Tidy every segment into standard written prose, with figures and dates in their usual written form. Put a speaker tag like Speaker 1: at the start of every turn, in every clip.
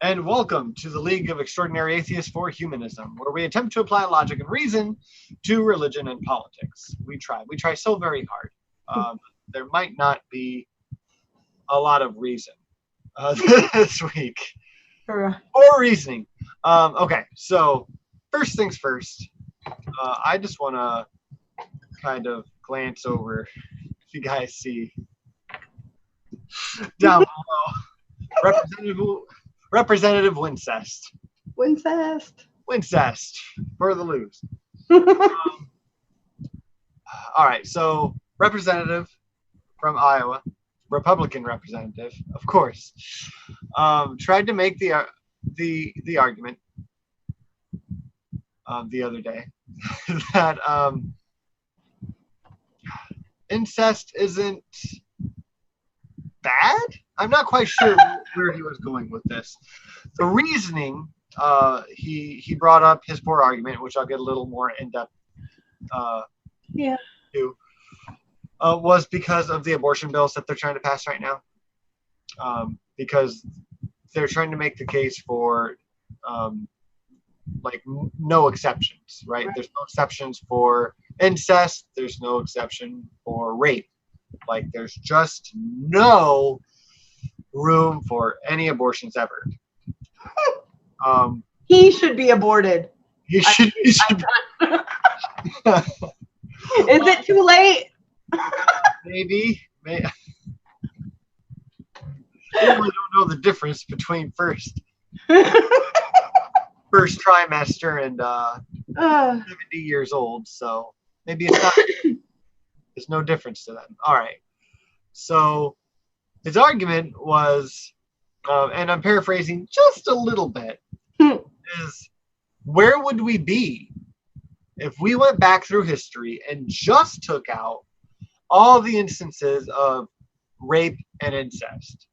Speaker 1: And welcome to the League of Extraordinary Atheists for Humanism, where we attempt to apply logic and reason to religion and politics. We try so very hard. There might not be a lot of reason this week, or reasoning. Okay, so first things first, I just want to kind of glance over, if you guys see down below, Representative Wincest. Wincest for the lose. All right, so representative from Iowa, Republican representative, of course, tried to make the argument the other day that incest isn't bad. I'm not quite sure where he was going with this. The reasoning he brought up his poor argument, which I'll get a little more in depth to, was because of the abortion bills that they're trying to pass right now. Because they're trying to make the case for no exceptions, right? There's no exceptions for incest. There's no exception for rape. Like, there's just no room for any abortions ever.
Speaker 2: He should be aborted.
Speaker 1: He should be.
Speaker 2: Is it too late?
Speaker 1: Maybe. I really don't know the difference between first trimester and 70 years old, so maybe it's not. There's no difference to them. All right. So his argument was, and I'm paraphrasing just a little bit, is where would we be if we went back through history and just took out all the instances of rape and incest?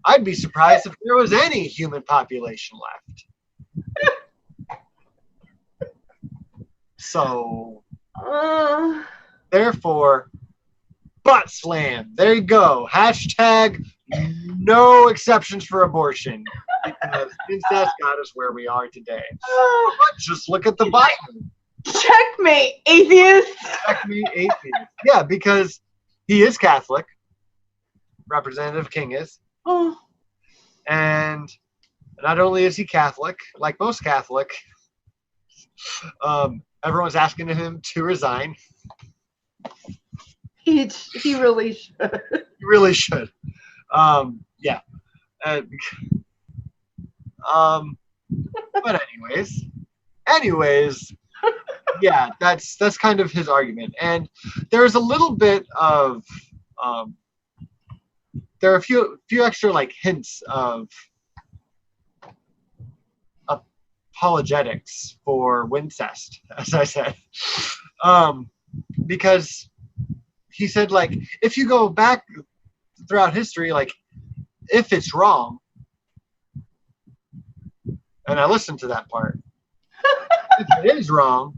Speaker 1: I'd be surprised if there was any human population left. So, therefore, butt slam. There you go. Hashtag no exceptions for abortion. Because incest got us where we are today. But just look at the Bible.
Speaker 2: Checkmate, atheist.
Speaker 1: Checkmate, atheist. Yeah, because he is Catholic. Representative King is.
Speaker 2: Oh.
Speaker 1: And not only is he Catholic, like most Catholic, everyone's asking him to resign.
Speaker 2: He really should.
Speaker 1: He really should. Yeah. But anyways, yeah, that's kind of his argument. And there's a little bit of there are a few extra hints of apologetics for Wincest, as I said, because he said, if you go back throughout history, if it's wrong, and I listened to that part, if it is wrong,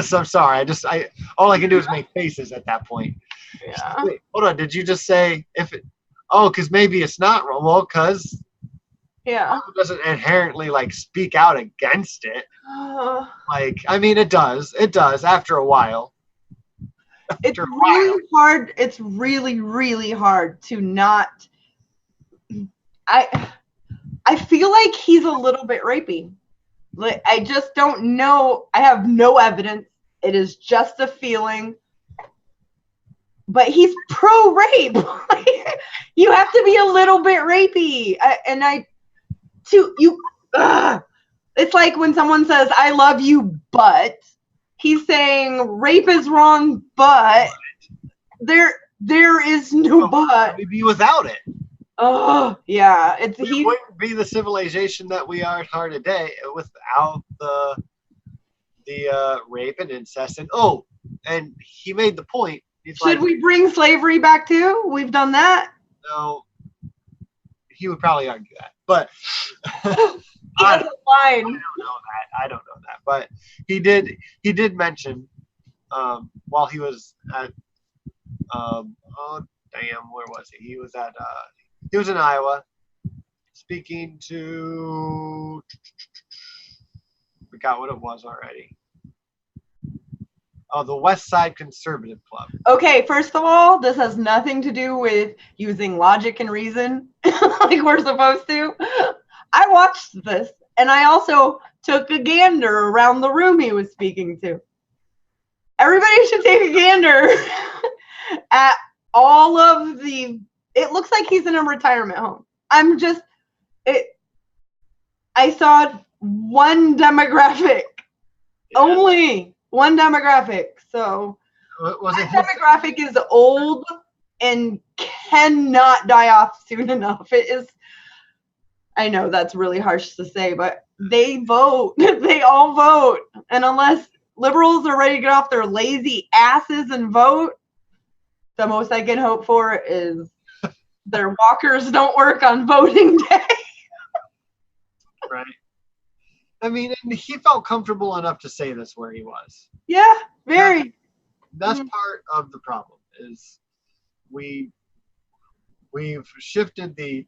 Speaker 1: so I'm sorry. All I can do is make faces at that point.
Speaker 2: Yeah.
Speaker 1: Wait, hold on. Did you just say if it? Oh, because maybe it's not wrong. Well, because it doesn't inherently speak out against it. I mean, it does. It does after a while.
Speaker 2: It's really hard. It's really, really hard to not. I feel like he's a little bit rapey. I just don't know. I have no evidence. It is just a feeling. But he's pro-rape. You have to be a little bit rapey. It's like when someone says, "I love you," but he's saying rape is wrong, but there is no but.
Speaker 1: We'd be without it.
Speaker 2: Oh, yeah.
Speaker 1: We wouldn't be the civilization that we are today without the rape and incest. And he made the point.
Speaker 2: Should we bring slavery back too? We've done that.
Speaker 1: No, he would probably argue that, but
Speaker 2: I don't know
Speaker 1: that. But he did mention while he was at where was he? He was at he was in Iowa speaking to, forgot what it was already. Oh, the West Side Conservative Club.
Speaker 2: Okay, first of all, this has nothing to do with using logic and reason like we're supposed to. I watched this, and I also took a gander around the room he was speaking to. Everybody should take a gander at all of the... It looks like he's in a retirement home. I saw one demographic. Yeah. Only one demographic. So that demographic is old and cannot die off soon enough. It is... I know that's really harsh to say, but they vote. They all vote. And unless liberals are ready to get off their lazy asses and vote, the most I can hope for is their walkers don't work on voting day.
Speaker 1: Right. I mean, and he felt comfortable enough to say this where he was.
Speaker 2: Yeah, very.
Speaker 1: That's part of the problem is we've shifted the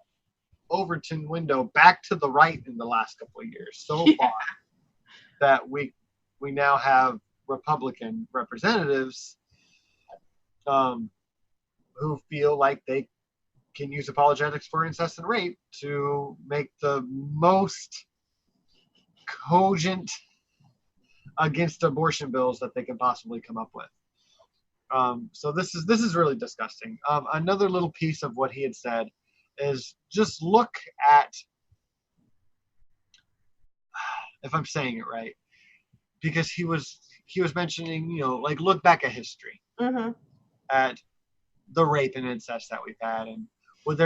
Speaker 1: Overton window back to the right in the last couple of years so far that we now have Republican representatives who feel like they can use apologetics for incest and rape to make the most cogent against abortion bills that they can possibly come up with. So this is really disgusting. Another little piece of what he had said is just look at, if I'm saying it right, because he was mentioning, like look back at history, at the rape and incest that we've had, and would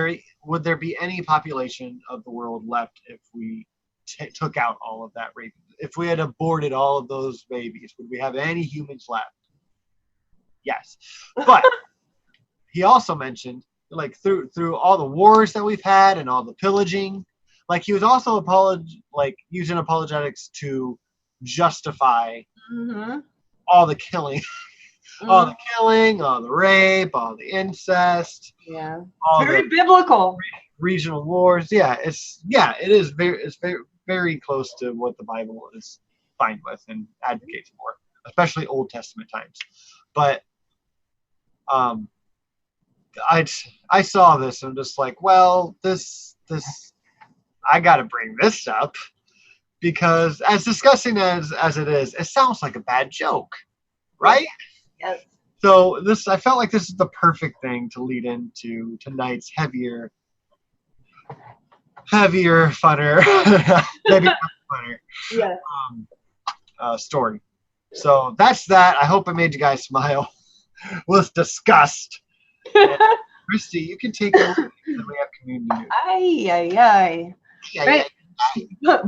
Speaker 1: there be any population of the world left if we took out all of that rape? If we had aborted all of those babies, would we have any humans left? Yes, but he also mentioned, like through all the wars that we've had and all the pillaging, like he was also using apologetics to justify all the killing, all the killing, all the rape, all the incest.
Speaker 2: Yeah, very biblical.
Speaker 1: Regional wars. Yeah, it is very, very close to what the Bible is fine with and advocates for, especially Old Testament times. But I saw this and I'm just like, well, this I got to bring this up because as disgusting as it is, it sounds like a bad joke, right?
Speaker 2: Yes.
Speaker 1: So I felt like this is the perfect thing to lead into tonight's heavier, funner,
Speaker 2: yeah.
Speaker 1: Story. So that's that. I hope I made you guys smile with disgust. Christy, you can take it away. We have community news.
Speaker 2: Right.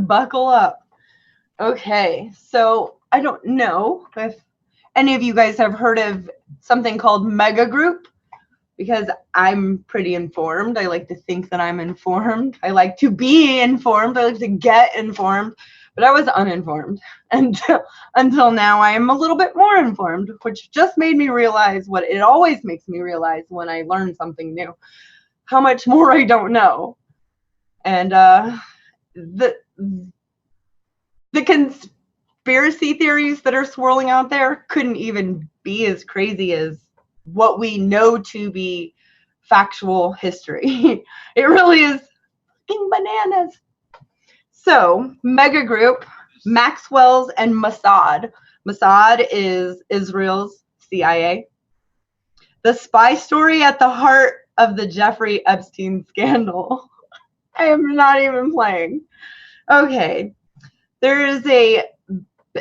Speaker 2: Buckle up. Okay, so I don't know if any of you guys have heard of something called Mega Group, because I'm pretty informed. I like to think that I'm informed. I like to be informed. I like to get informed. But I was uninformed until now. I am a little bit more informed, which just made me realize what it always makes me realize when I learn something new, how much more I don't know. And the conspiracy theories that are swirling out there couldn't even be as crazy as what we know to be factual history. It really is fucking bananas. So, Mega Group, Maxwell's and Mossad. Mossad is Israel's CIA. The spy story at the heart of the Jeffrey Epstein scandal. I am not even playing. Okay. There is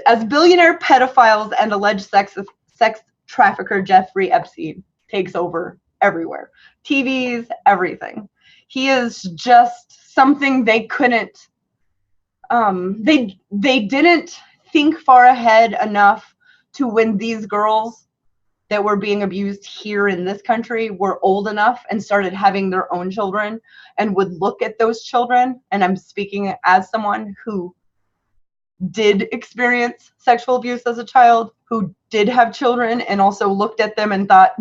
Speaker 2: as billionaire pedophiles and alleged sex trafficker Jeffrey Epstein takes over everywhere. TVs, everything. He is just something they couldn't they didn't think far ahead enough to when these girls that were being abused here in this country were old enough and started having their own children and would look at those children. And I'm speaking as someone who did experience sexual abuse as a child, who did have children and also looked at them and thought,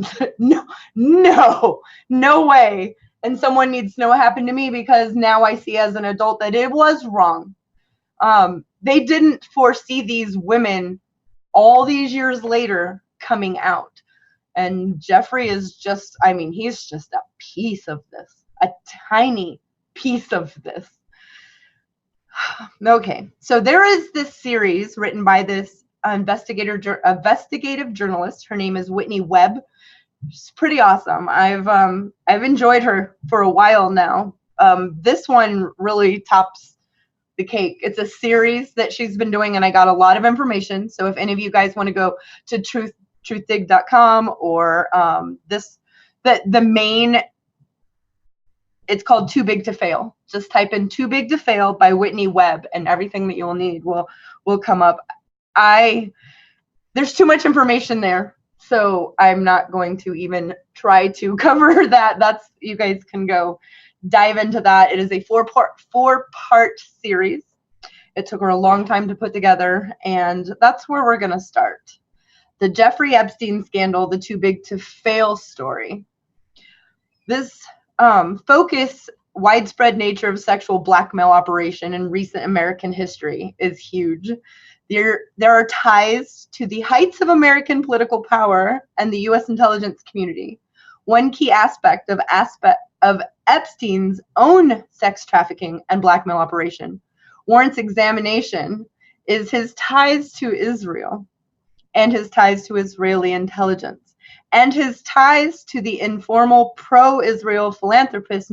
Speaker 2: no way and someone needs to know what happened to me, because now I see as an adult that it was wrong. They didn't foresee these women all these years later coming out. And Jeffrey is just, I mean, he's just a piece of this, a tiny piece of this. Okay, so there is this series written by this investigative journalist. Her name is Whitney Webb. She's pretty awesome. I've enjoyed her for a while now. This one really tops the cake. It's a series that she's been doing, and I got a lot of information. So if any of you guys want to go to truthdig.com or the main, it's called Too Big to Fail. Just type in Too Big to Fail by Whitney Webb, and everything that you will need will come up. There's too much information there, so I'm not going to even try to cover that. You guys can go dive into that. It is a four-part series. It took her a long time to put together, and that's where we're going to start. The Jeffrey Epstein scandal, the Too Big to Fail story. This widespread nature of sexual blackmail operation in recent American history is huge. There are ties to the heights of American political power and the U.S. intelligence community. One key aspect of Epstein's own sex trafficking and blackmail operation warrants examination is his ties to Israel and his ties to Israeli intelligence and his ties to the informal pro-Israel philanthropist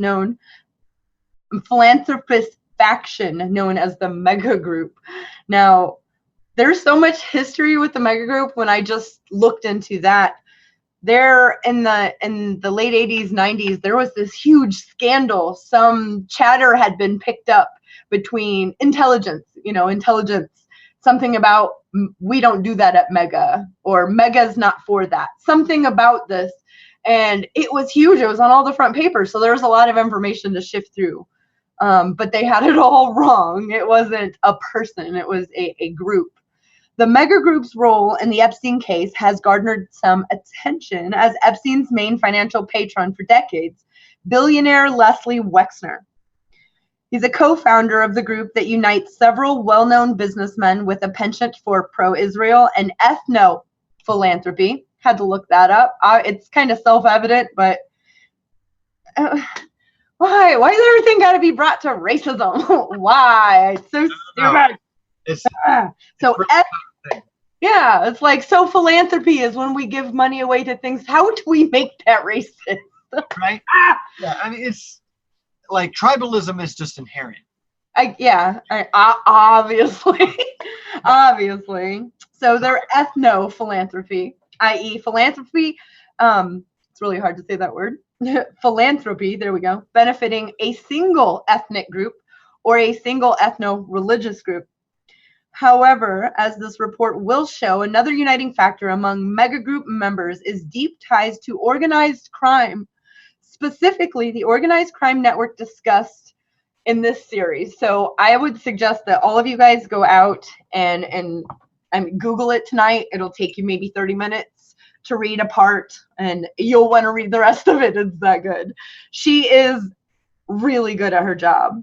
Speaker 2: faction known as the Mega Group. Now, there's so much history with the Mega Group. When I just looked into that, there in the late 80s, 90s, there was this huge scandal. Some chatter had been picked up between intelligence, something about we don't do that at Mega, or Mega's not for that, something about this. And it was huge. It was on all the front papers. So there was a lot of information to shift through. But they had it all wrong. It wasn't a person. It was a group. The Mega Group's role in the Epstein case has garnered some attention as Epstein's main financial patron for decades, billionaire Leslie Wexner. He's a co-founder of the group that unites several well-known businessmen with a penchant for pro-Israel and ethno-philanthropy. Had to look that up. It's kind of self-evident, but why? Why does everything got to be brought to racism? Why? It's so stupid. It's like, so philanthropy is when we give money away to things. How do we make that racist?
Speaker 1: Right? Yeah, I mean, it's like tribalism is just inherent.
Speaker 2: Obviously. Obviously. So they're ethno-philanthropy, i.e. philanthropy. It's really hard to say that word. Philanthropy, there we go, benefiting a single ethnic group or a single ethno-religious group. However, as this report will show, another uniting factor among Mega Group members is deep ties to organized crime, specifically the organized crime network discussed in this series. So I would suggest that all of you guys go out and Google it tonight. It'll take you maybe 30 minutes to read a part, and you'll want to read the rest of it. It's that good. She is really good at her job.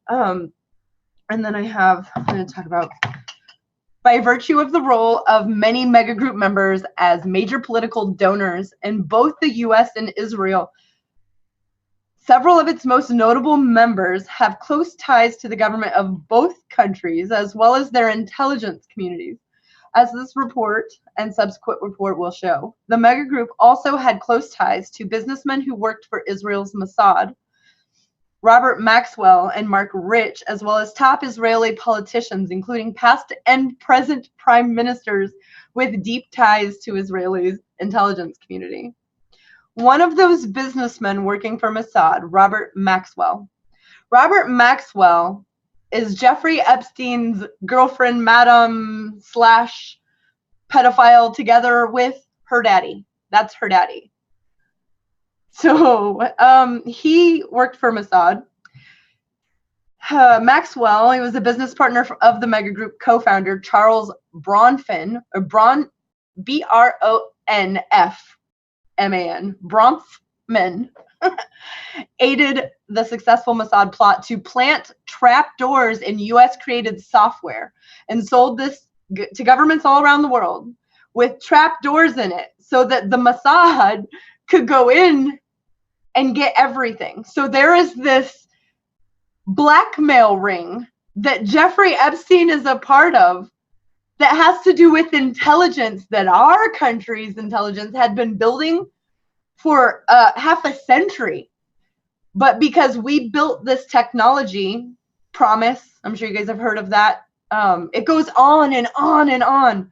Speaker 2: And then I'm going to talk about, by virtue of the role of many Mega Group members as major political donors in both the U.S. and Israel, several of its most notable members have close ties to the government of both countries, as well as their intelligence communities. As this report and subsequent report will show, the Mega Group also had close ties to businessmen who worked for Israel's Mossad, Robert Maxwell and Mark Rich, as well as top Israeli politicians, including past and present prime ministers with deep ties to Israeli intelligence community. One of those businessmen working for Mossad, Robert Maxwell. Robert Maxwell is Jeffrey Epstein's girlfriend, madam / pedophile, together with her daddy. That's her daddy. So he worked for Mossad. Maxwell, he was a business partner of the Mega Group co-founder Charles Bronfman, or Bronfman, Bronfman, men aided the successful Mossad plot to plant trapdoors in U.S.-created software and sold this to governments all around the world with trapdoors in it so that the Mossad could go in and get everything. So there is this blackmail ring that Jeffrey Epstein is a part of that has to do with intelligence that our country's intelligence had been building for half a century. But because we built this technology, Promise, I'm sure you guys have heard of that. It goes on and on and on.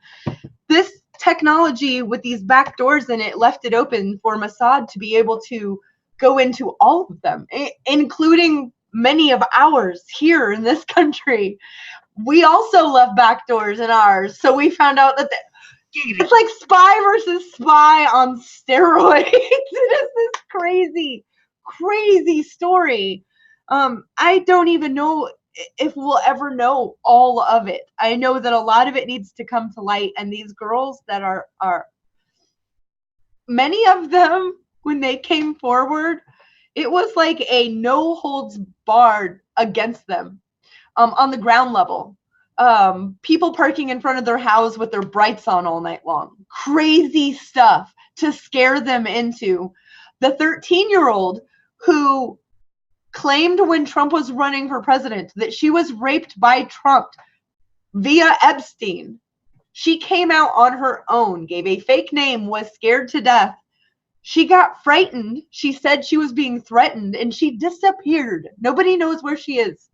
Speaker 2: This technology with these back doors in it left it open for Mossad to be able to go into all of them, including many of ours here in this country. We also left back doors in ours. So we found out that it's like spy versus spy on steroids. It is this crazy, crazy story. I don't even know if we'll ever know all of it. I know that a lot of it needs to come to light. And these girls that are many of them, when they came forward, it was like a no holds barred against them. On the ground level, people parking in front of their house with their brights on all night long, crazy stuff to scare them into. The 13-year-old who claimed when Trump was running for president that she was raped by Trump via Epstein. She came out on her own, gave a fake name, was scared to death. She got frightened. She said she was being threatened and she disappeared. Nobody knows where she is.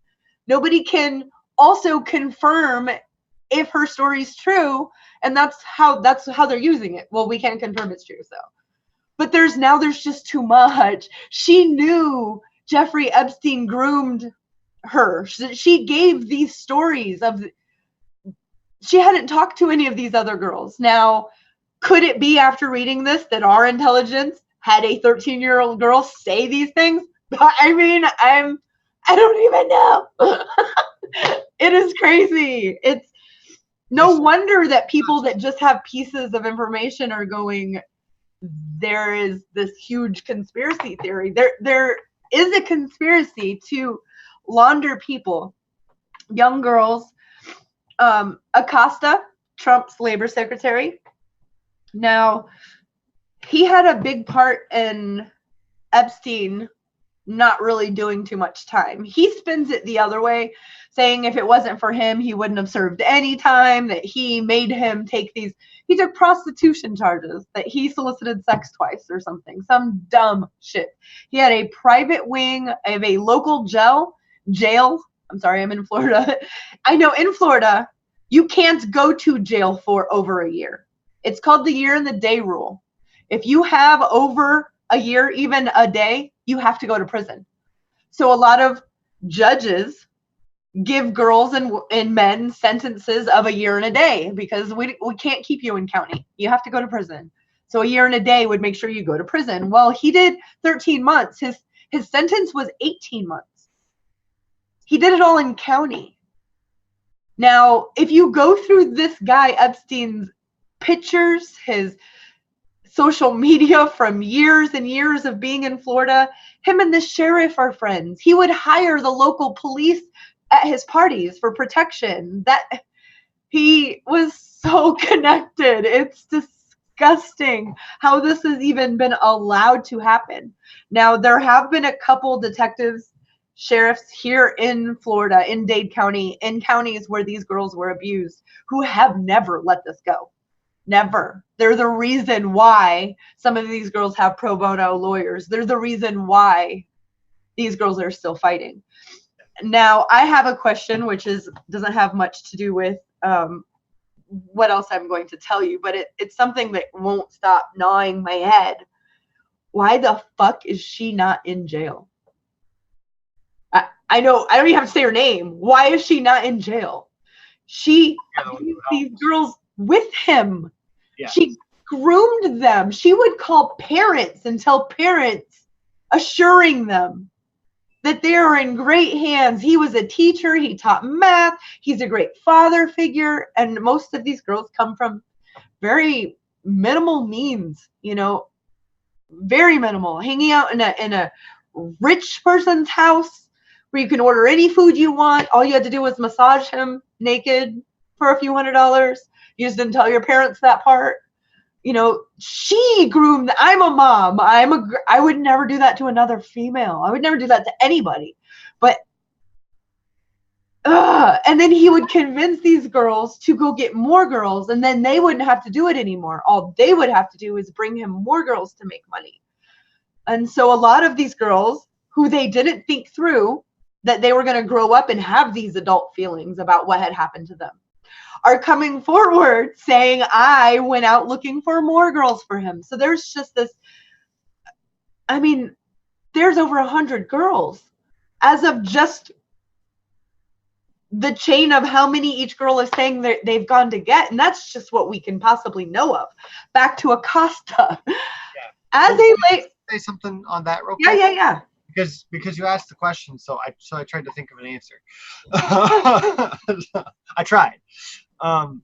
Speaker 2: Nobody can also confirm if her story's true. And that's how they're using it. Well, we can't confirm it's true. So, but there's just too much. She knew Jeffrey Epstein groomed her. She gave these stories she hadn't talked to any of these other girls. Now, could it be after reading this that our intelligence had a 13-year-old girl say these things? I mean, I don't even know. It is crazy. It's no wonder that people that just have pieces of information are going, there is this huge conspiracy theory. There is a conspiracy to launder people, young girls. Acosta, Trump's labor secretary. Now, he had a big part in Epstein not really doing too much time. He spins it the other way, saying if it wasn't for him, he wouldn't have served any time, that he made him take he took prostitution charges, that he solicited sex twice or something, some dumb shit. He had a private wing of a local jail. I'm sorry, I'm in Florida. I know in Florida, you can't go to jail for over a year. It's called the year and the day rule. If you have over a year, even a day, you have to go to prison. So a lot of judges give girls and men sentences of a year and a day because we can't keep you in county. You have to go to prison. So a year and a day would make sure you go to prison. Well, he did 13 months. His sentence was 18 months. He did it all in county. Now, if you go through this guy Epstein's pictures, his social media from years and years of being in Florida, him and the sheriff are friends. He would hire the local police at his parties for protection. That he was so connected. It's disgusting how this has even been allowed to happen. Now, there have been a couple detectives, sheriffs here in Florida, in Dade County, in counties where these girls were abused, who have never let this go. Never. They're the reason why some of these girls have pro bono lawyers. They're the reason why these girls are still fighting. Now, I have a question, which doesn't have much to do with what else I'm going to tell you, but it's something that won't stop gnawing my head. Why the fuck is she not in jail? I know, I don't even have to say her name. Why is she not in jail? She used these girls with him. Yeah. She groomed them. She would call parents and tell parents, assuring them that they are in great hands. He was a teacher. He taught math. He's a great father figure. And most of these girls come from very minimal means, you know. very minimal. Hanging out in a rich person's house where you can order any food you want. All you had to do was massage him naked for a few $100s. You just didn't tell your parents that part. You know, she groomed. I'm a mom. I would never do that to another female. I would never do that to anybody. But and then he would convince these girls to go get more girls, and then they wouldn't have to do it anymore. All they would have to do is bring him more girls to make money. And so a lot of these girls who they didn't think through that they were going to grow up and have these adult feelings about what had happened to them are coming forward saying, I went out looking for more girls for him. So there's just this, I mean, there's over 100 girls as of just the chain of how many each girl is saying they've gone to get. And that's just what we can possibly know of. Back to Acosta. Yeah. As a late,
Speaker 1: say something on that real quick?
Speaker 2: Yeah.
Speaker 1: Because you asked the question, so I tried to think of an answer. I tried.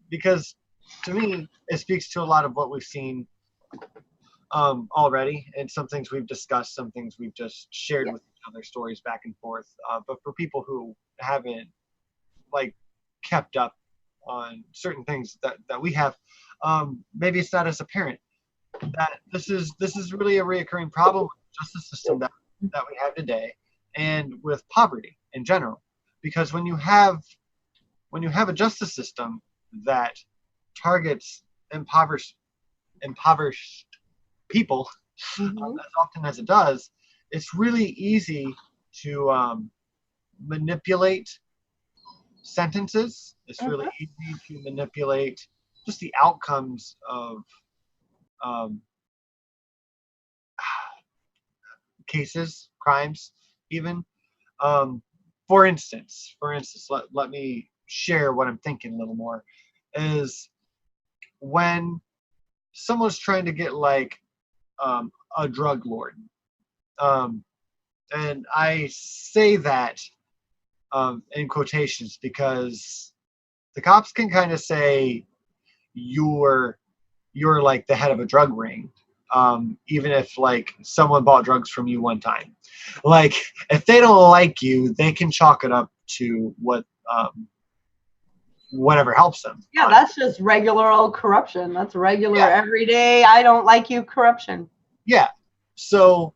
Speaker 1: Because to me, it speaks to a lot of what we've seen already, and some things we've discussed, some things we've just shared with each other, stories back and forth. But for people who haven't kept up on certain things that we have, maybe it's not as apparent that this is really a reoccurring problem with the justice system that we have today, and with poverty in general. Because when you have a justice system that targets impoverished people as often as it does, it's really easy to manipulate sentences. It's really easy to manipulate just the outcomes of cases, crimes, even. For instance, let me share what I'm thinking a little more. Is when someone's trying to get a drug lord, and I say that in quotations because the cops can kind of say you're like the head of a drug ring, even if someone bought drugs from you one time. If they don't like you, they can chalk it up to whatever helps them.
Speaker 2: Yeah, that's just regular old corruption. That's regular everyday I don't like you corruption.
Speaker 1: Yeah. So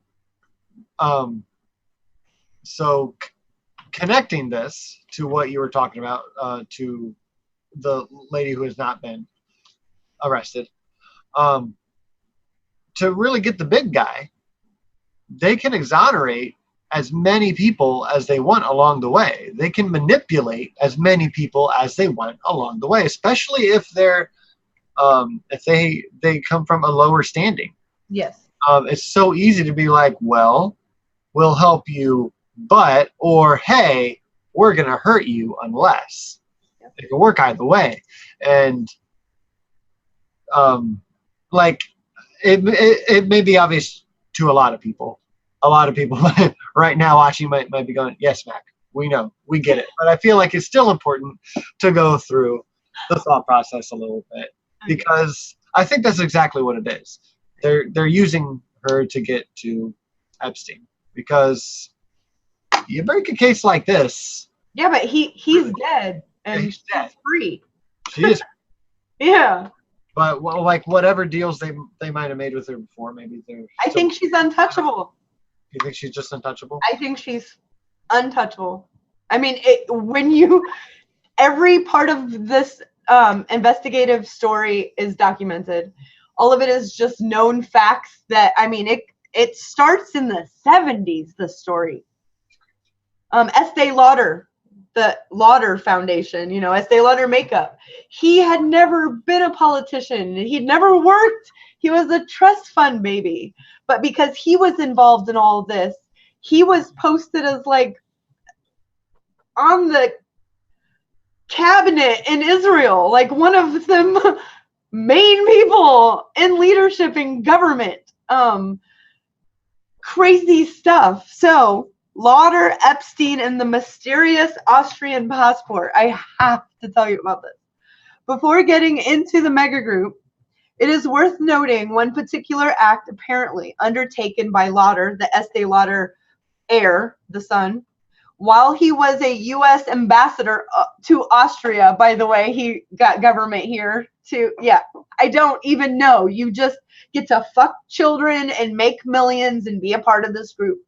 Speaker 1: connecting this to what you were talking about, to the lady who has not been arrested, to really get the big guy, they can exonerate as many people as they want along the way. They can manipulate as many people as they want along the way, especially if they're if they come from a lower standing.
Speaker 2: Yes.
Speaker 1: It's so easy to be like, well, we'll help you, but, or hey, we're gonna hurt you unless. It can work either way. And it may be obvious to a lot of people. A lot of people right now watching might be going, yes, Mac, we know, we get it. But I feel like it's still important to go through the thought process a little bit, because I think that's exactly what it is. They're using her to get to Epstein, because you break a case like this.
Speaker 2: Yeah, but he's dead and
Speaker 1: he's dead.
Speaker 2: Free.
Speaker 1: She is.
Speaker 2: Yeah.
Speaker 1: But whatever deals they might have made with her before, maybe they're.
Speaker 2: I think she's untouchable.
Speaker 1: You think she's just untouchable?
Speaker 2: I think she's untouchable. I mean, every part of this investigative story is documented. All of it is just known facts that, I mean, it starts in the 70s, the story. Estee Lauder, the Lauder Foundation, Estee Lauder makeup. He had never been a politician. He'd never worked. He was a trust fund baby. But because he was involved in all this, he was posted as on the cabinet in Israel, one of the main people in leadership in government. Crazy stuff. So Lauder, Epstein, and the mysterious Austrian passport. I have to tell you about this. Before getting into the mega group, It is worth noting one particular act apparently undertaken by Lauder, the Estee Lauder heir, the son, while he was a U.S. ambassador to Austria. By the way, he got government here too. Yeah, I don't even know. You just get to fuck children and make millions and be a part of this group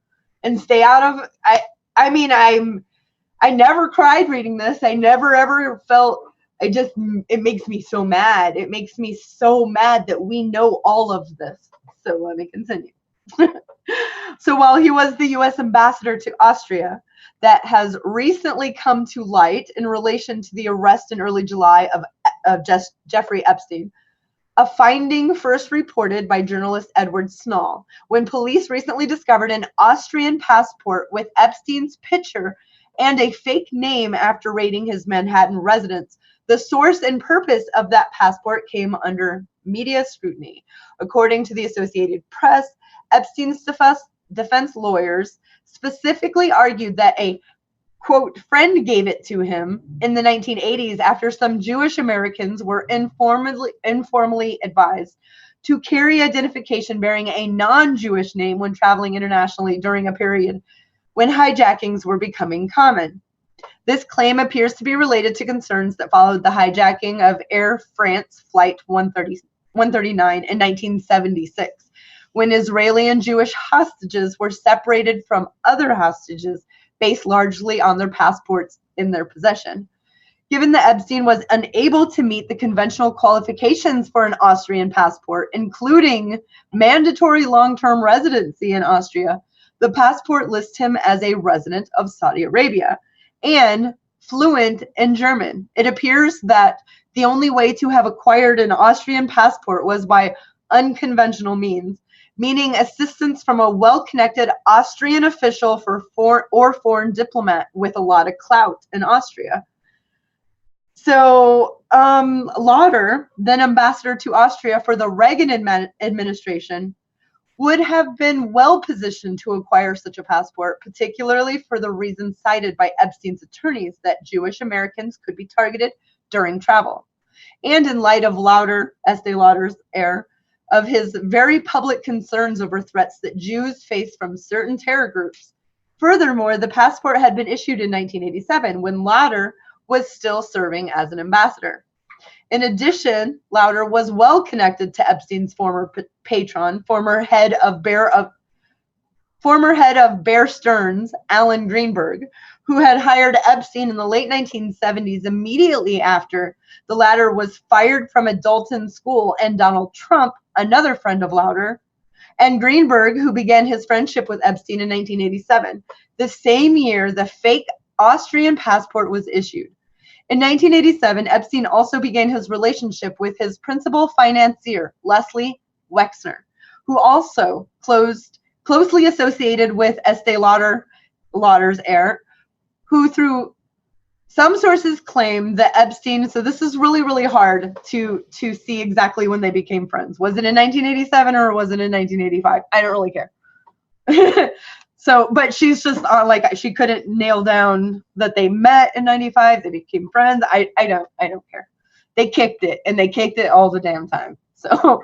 Speaker 2: and stay out of. I never cried reading this. I never ever felt. It makes me so mad. It makes me so mad that we know all of this. So let me continue. So while he was the U.S. ambassador to Austria, that has recently come to light in relation to the arrest in early July of Jeffrey Epstein, a finding first reported by journalist Edward Snell, when police recently discovered an Austrian passport with Epstein's picture and a fake name after raiding his Manhattan residence. The source and purpose of that passport came under media scrutiny. According to the Associated Press, Epstein's defense lawyers specifically argued that a, quote, friend gave it to him in the 1980s after some Jewish Americans were informally advised to carry identification bearing a non-Jewish name when traveling internationally during a period when hijackings were becoming common. This claim appears to be related to concerns that followed the hijacking of Air France Flight 139 in 1976, when Israeli and Jewish hostages were separated from other hostages based largely on their passports in their possession. Given that Epstein was unable to meet the conventional qualifications for an Austrian passport, including mandatory long-term residency in Austria, the passport lists him as a resident of Saudi Arabia and fluent in German. It appears that the only way to have acquired an Austrian passport was by unconventional means, meaning assistance from a well-connected Austrian official or foreign diplomat with a lot of clout in Austria. So Lauder, then ambassador to Austria for the Reagan administration, would have been well positioned to acquire such a passport, particularly for the reasons cited by Epstein's attorneys that Jewish Americans could be targeted during travel. And in light of Estee Lauder's heir, of his very public concerns over threats that Jews face from certain terror groups. Furthermore, the passport had been issued in 1987 when Lauder was still serving as an ambassador. In addition, Lauder was well connected to Epstein's former patron, former head of Bear Stearns, Alan Greenberg, who had hired Epstein in the late 1970s immediately after the latter was fired from a Dalton school, and Donald Trump, another friend of Lauder, and Greenberg, who began his friendship with Epstein in 1987, the same year the fake Austrian passport was issued. In 1987, Epstein also began his relationship with his principal financier, Leslie Wexner, who also closely associated with Estee Lauder's heir, who through some sources claim that Epstein, so this is really, really hard to see exactly when they became friends. Was it in 1987 or was it in 1985? I don't really care. So, but she's just she couldn't nail down that they met in 95, they became friends. I don't care. They kicked it, and they kicked it all the damn time. So,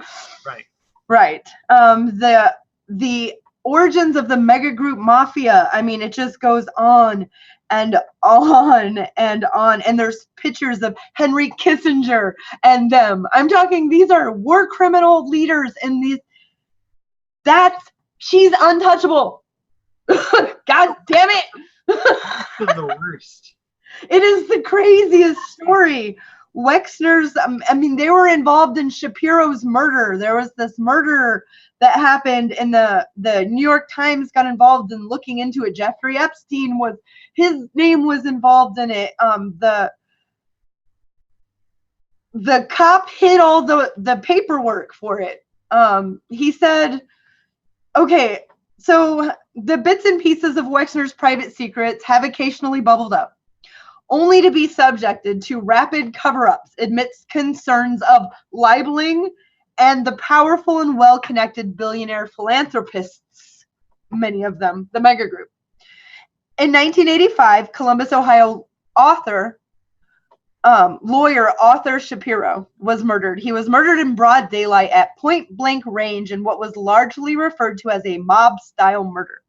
Speaker 2: right. The origins of the mega group mafia. I mean, it just goes on and on and on. And there's pictures of Henry Kissinger and them. I'm talking, these are war criminal leaders in these. She's untouchable. God damn it.
Speaker 1: This is the worst.
Speaker 2: It is the craziest story. Wexner's, they were involved in Shapiro's murder. There was this murder that happened, and the New York Times got involved in looking into it. Jeffrey Epstein his name was involved in it. The cop hid all the paperwork for it. He said, okay, so the bits and pieces of Wexner's private secrets have occasionally bubbled up, only to be subjected to rapid cover-ups amidst concerns of libeling and the powerful and well-connected billionaire philanthropists, many of them, the mega group. In 1985, Columbus, Ohio author lawyer Arthur Shapiro was murdered. He was murdered in broad daylight at point-blank range in what was largely referred to as a mob-style murder.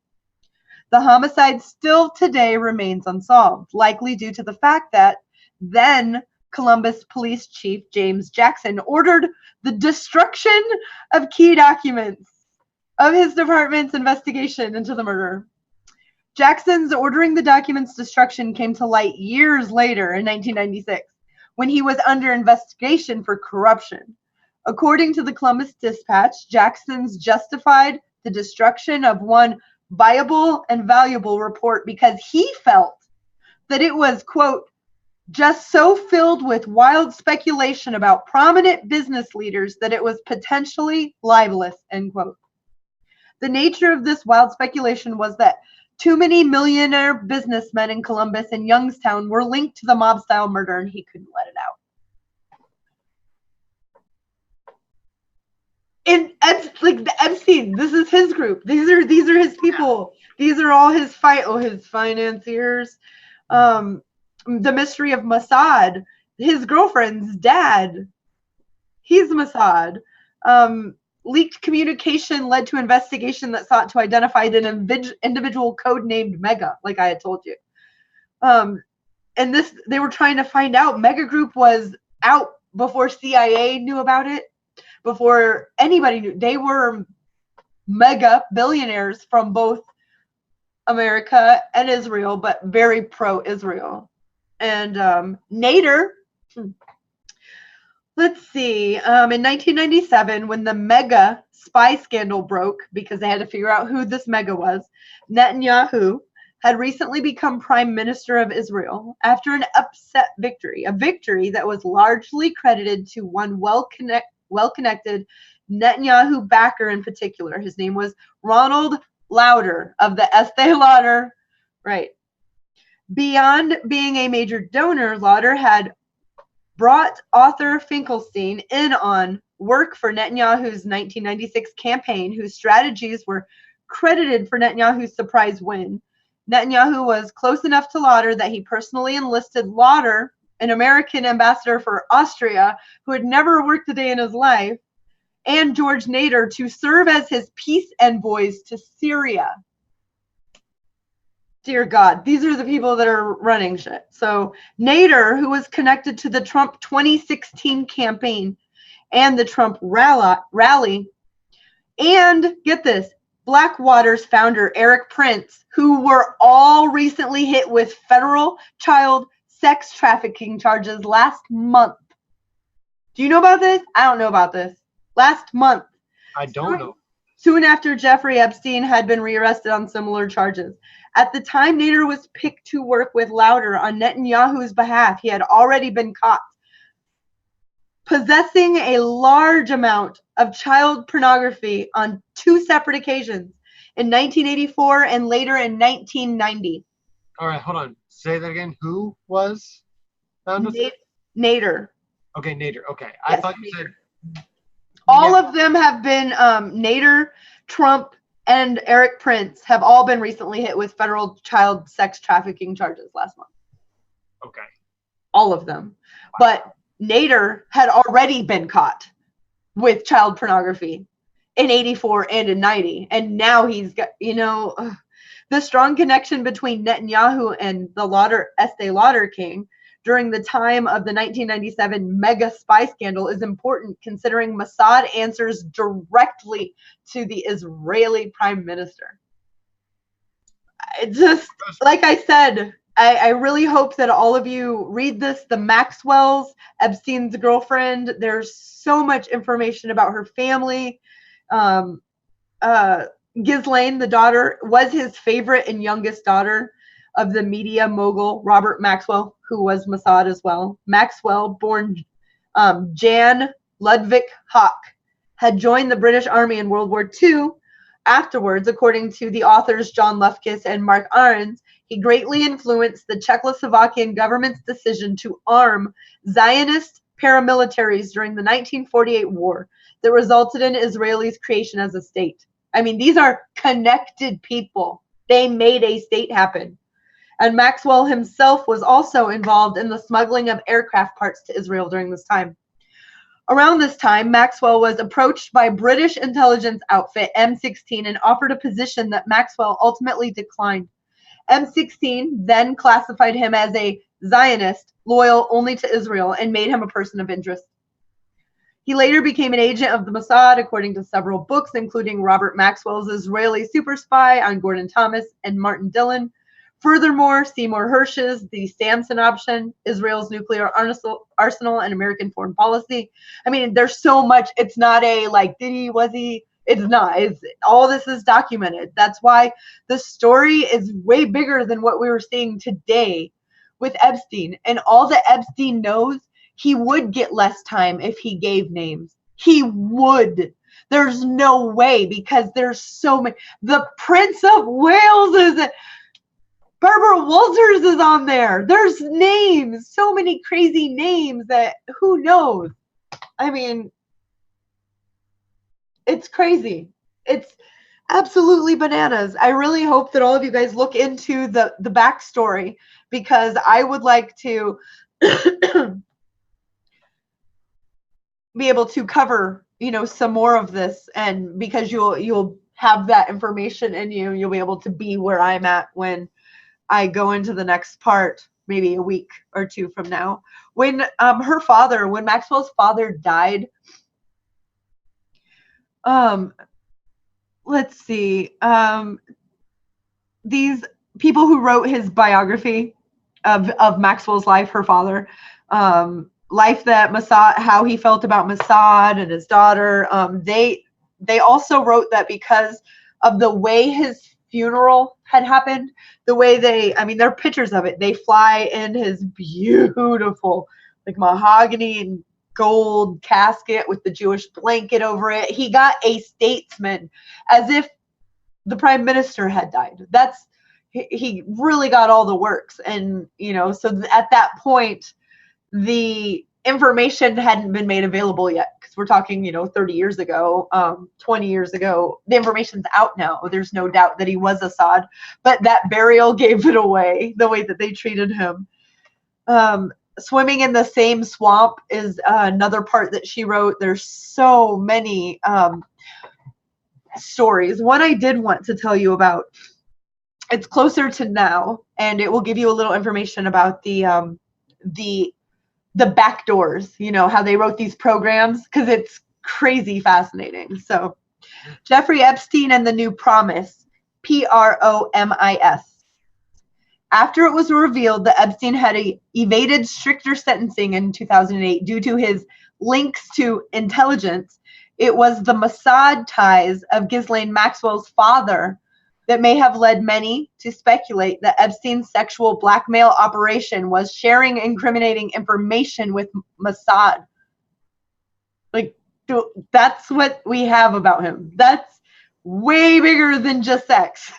Speaker 2: The homicide still today remains unsolved, likely due to the fact that then Columbus Police Chief James Jackson ordered the destruction of key documents of his department's investigation into the murder. Jackson's ordering the documents' destruction came to light years later in 1996, when he was under investigation for corruption. According to the Columbus Dispatch, Jackson's justified the destruction of one viable and valuable report because he felt that it was, quote, just so filled with wild speculation about prominent business leaders that it was potentially libelous, end quote. The nature of this wild speculation was that too many millionaire businessmen in Columbus and Youngstown were linked to the mob-style murder, and he couldn't let it out. And like the Epstein, this is his group. These are his people. These are all his financiers. The mystery of Mossad, his girlfriend's dad. He's Mossad. Leaked communication led to investigation that sought to identify an individual codenamed Mega, like I had told you. And they were trying to find out. Mega Group was out before CIA knew about it, before anybody knew. They were mega billionaires from both America and Israel, but very pro-Israel. And Nader, let's see, in 1997, when the mega spy scandal broke, because they had to figure out who this mega was, Netanyahu had recently become prime minister of Israel after an upset victory, a victory that was largely credited to one well-connected Netanyahu backer in particular. His name was Ronald Lauder of the Estee Lauder, right. Beyond being a major donor, Lauder had brought Arthur Finkelstein in on work for Netanyahu's 1996 campaign, whose strategies were credited for Netanyahu's surprise win. Netanyahu was close enough to Lauder that he personally enlisted Lauder, an American ambassador for Austria who had never worked a day in his life, and George Nader to serve as his peace envoys to Syria. Dear God, these are the people that are running shit. So Nader, who was connected to the Trump 2016 campaign and the Trump rally, and get this, Blackwater's founder, Eric Prince, who were all recently hit with federal child sex trafficking charges last month. Do you know about this? I don't know about this. Last month.
Speaker 1: I don't know.
Speaker 2: Soon after Jeffrey Epstein had been rearrested on similar charges. At the time Nader was picked to work with Lauder on Netanyahu's behalf, he had already been caught possessing a large amount of child pornography on two separate occasions, in 1984 and later in 1990.
Speaker 1: All right, hold on. Say that again. Who was found with it?
Speaker 2: Nader.
Speaker 1: Okay, Nader. Okay.
Speaker 2: Yes,
Speaker 1: I thought you
Speaker 2: Nader.
Speaker 1: said...
Speaker 2: All of them have been, Nader, Trump, and Eric Prince have all been recently hit with federal child sex trafficking charges last month.
Speaker 1: Okay.
Speaker 2: All of them.
Speaker 1: Wow.
Speaker 2: But Nader had already been caught with child pornography in 84 and in 90. And now he's got, the strong connection between Netanyahu and the Estee Lauder King during the time of the 1997 mega spy scandal is important, considering Mossad answers directly to the Israeli prime minister. It just, like I said, I really hope that all of you read this. The Maxwells, Epstein's girlfriend, there's so much information about her family. Ghislaine, the daughter, was his favorite and youngest daughter of the media mogul Robert Maxwell, who was Mossad as well. Maxwell, born Jan Ludwig Hock, had joined the British Army in World War II. Afterwards, according to the authors John Lufkis and Mark Ahrens, he greatly influenced the Czechoslovakian government's decision to arm Zionist paramilitaries during the 1948 war that resulted in Israel's creation as a state. I mean, these are connected people. They made a state happen. And Maxwell himself was also involved in the smuggling of aircraft parts to Israel during this time. Around this time, Maxwell was approached by British intelligence outfit M16 and offered a position that Maxwell ultimately declined. M16 then classified him as a Zionist, loyal only to Israel, and made him a person of interest. He later became an agent of the Mossad, according to several books, including Robert Maxwell's Israeli Super Spy on Gordon Thomas and Martin Dillon. Furthermore, Seymour Hersh's The Samson Option, Israel's Nuclear Arsenal and American Foreign Policy. I mean, there's so much. It's not a like, did he, was he? It's not. All this is documented. That's why the story is way bigger than what we were seeing today with Epstein. And all that Epstein knows, he would get less time if he gave names. He would. There's no way, because there's so many. The Prince of Wales is Barbara Walters is on there. There's names, so many crazy names that who knows? I mean, it's crazy. It's absolutely bananas. I really hope that all of you guys look into the backstory, because I would like to be able to cover, some more of this, and because you'll have that information in you, you'll be able to be where I'm at when I go into the next part, maybe a week or two from now. When when Maxwell's father died, let's see, these people who wrote his biography of Maxwell's life, her father, life that Mossad, how he felt about Mossad and his daughter, they also wrote that because of the way his funeral had happened, the way there are pictures of it. They fly in his beautiful, like, mahogany and gold casket with the Jewish blanket over it. He got a statesman, as if the prime minister had died. He really got all the works. And, so at that point, the information hadn't been made available yet, because we're talking, 30 years ago, 20 years ago. The information's out now. There's no doubt that he was Assad, but that burial gave it away, the way that they treated him. Swimming in the same swamp is another part that she wrote. There's so many stories. One I did want to tell you about, it's closer to now, and it will give you a little information about the back doors, how they wrote these programs, because it's crazy fascinating. So, Jeffrey Epstein and the New Promise, PROMIS. After it was revealed that Epstein had evaded stricter sentencing in 2008 due to his links to intelligence, it was the Mossad ties of Ghislaine Maxwell's father that may have led many to speculate that Epstein's sexual blackmail operation was sharing incriminating information with Mossad. Like, that's what we have about him. That's way bigger than just sex.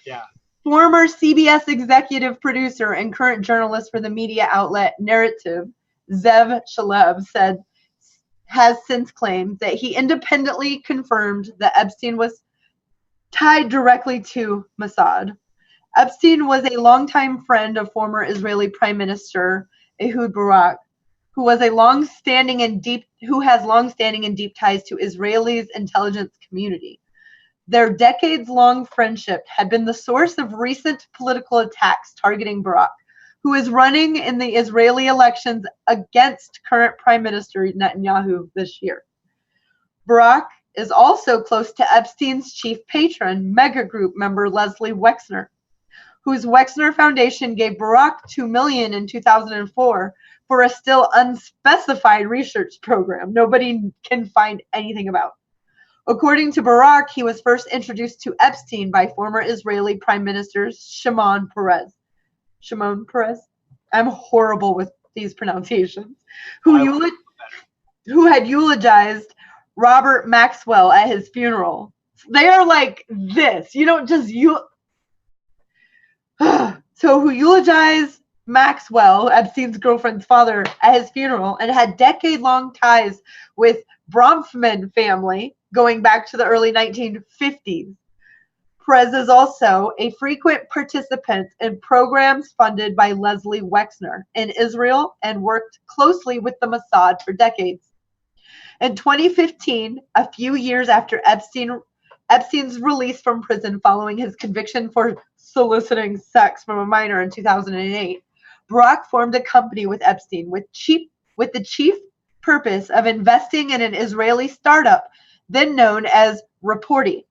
Speaker 1: Yeah.
Speaker 2: Former CBS executive producer and current journalist for the media outlet Narrative, Zev Shalev, has since claimed that he independently confirmed that Epstein was tied directly to Mossad. Epstein was a longtime friend of former Israeli Prime Minister Ehud Barak, who has long-standing and deep ties to Israel's intelligence community. Their decades-long friendship had been the source of recent political attacks targeting Barak, who is running in the Israeli elections against current Prime Minister Netanyahu this year. Barak is also close to Epstein's chief patron, Mega Group member Leslie Wexner, whose Wexner Foundation gave Barak $2 million in 2004 for a still unspecified research program nobody can find anything about. According to Barak, he was first introduced to Epstein by former Israeli Prime Minister Shimon Peres. Shimon Peres? I'm horrible with these pronunciations. Who had eulogized Robert Maxwell at his funeral. They are like this. You don't just So who eulogized Maxwell, Epstein's girlfriend's father, at his funeral, and had decade-long ties with Bronfman family going back to the early 1950s. Perez is also a frequent participant in programs funded by Leslie Wexner in Israel and worked closely with the Mossad for decades. In 2015, a few years after Epstein's release from prison following his conviction for soliciting sex from a minor in 2008, Barack formed a company with Epstein with the chief purpose of investing in an Israeli startup then known as Reporty.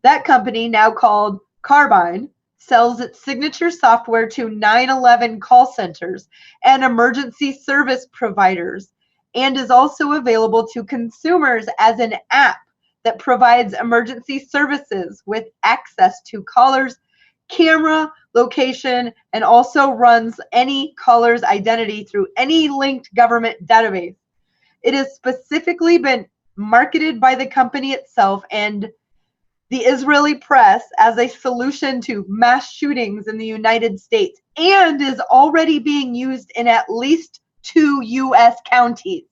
Speaker 2: That company, now called Carbine, sells its signature software to 9/11 call centers and emergency service providers, and is also available to consumers as an app that provides emergency services with access to callers' camera, location, and also runs any caller's identity through any linked government database. It has specifically been marketed by the company itself and the Israeli press as a solution to mass shootings in the United States and is already being used in at least 2 U.S. counties.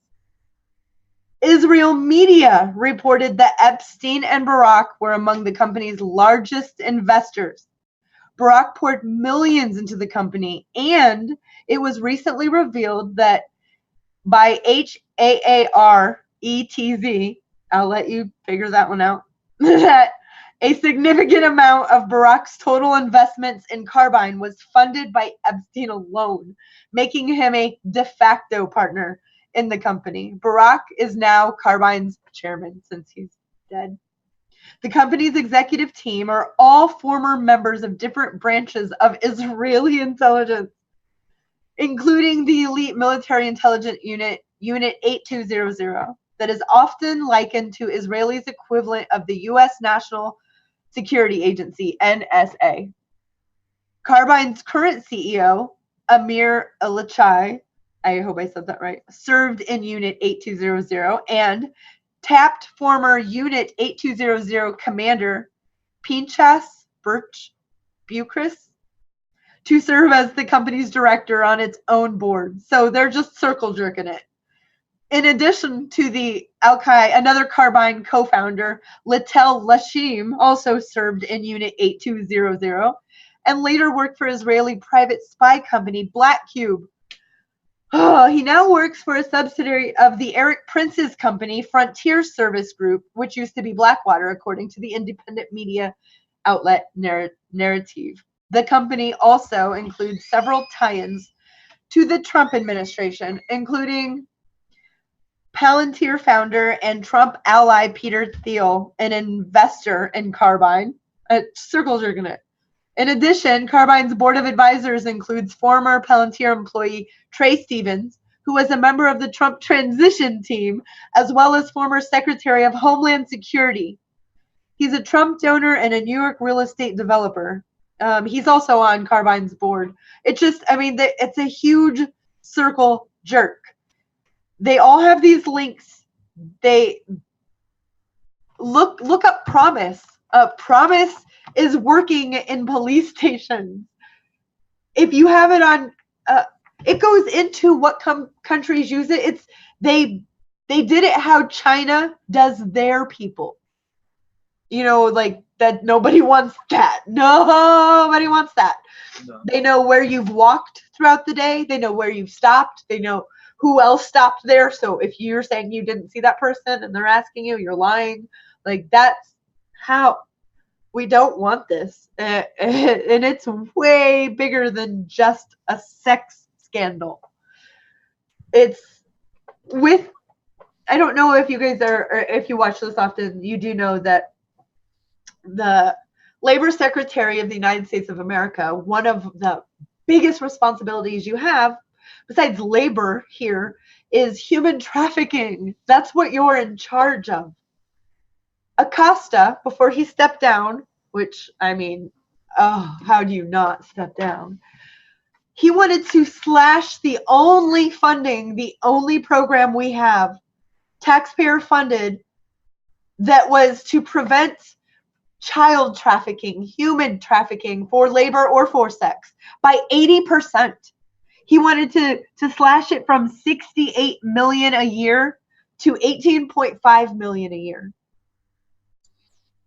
Speaker 2: Israel media reported that Epstein and Barack were among the company's largest investors. Barack poured millions into the company, and it was recently revealed that by HAARETZ, I'll let you figure that one out, that a significant amount of Barack's total investments in Carbine was funded by Epstein alone, making him a de facto partner in the company. Barack is now Carbine's chairman since he's dead. The company's executive team are all former members of different branches of Israeli intelligence, including the elite military intelligence unit, Unit 8200, that is often likened to Israel's equivalent of the U.S. National Security Agency, NSA. Carbine's current CEO, Amir Elichai, I hope I said that right, served in Unit 8200 and tapped former Unit 8200 commander Pinchas Bucris to serve as the company's director on its own board. So they're just circle jerking it. In addition to the another Carbine co-founder, Litel Lashim, also served in Unit 8200 and later worked for Israeli private spy company Black Cube. He now works for a subsidiary of the Eric Prince's company, Frontier Service Group, which used to be Blackwater, according to the independent media outlet Narrative. The company also includes several tie-ins to the Trump administration, including Palantir founder and Trump ally Peter Thiel, an investor in Carbine. Circle jerking it. In addition, Carbine's board of advisors includes former Palantir employee Trey Stevens, who was a member of the Trump transition team, as well as former Secretary of Homeland Security. He's a Trump donor and a New York real estate developer. He's also on Carbine's board. It's a huge circle jerk. They all have these links. They look up Promise. Promise is working in police stations. If you have it on, it goes into what countries use it. It's they did it how China does their people. You know, like that. Nobody wants that. Nobody wants that. No. They know where you've walked throughout the day. They know where you've stopped. They know who else stopped there. So if you're saying you didn't see that person and they're asking you, you're lying. Like that's how we don't want this. And it's way bigger than just a sex scandal. It's with, I don't know if you guys are, or if you watch this often, you do know that the Labor Secretary of the United States of America, one of the biggest responsibilities you have, besides labor here, is human trafficking. That's what you're in charge of. Acosta, before he stepped down, which, I mean, how do you not step down? He wanted to slash the only funding, the only program we have, taxpayer funded, that was to prevent child trafficking, human trafficking for labor or for sex by 80%. He wanted to slash it from 68 million a year to 18.5 million a year.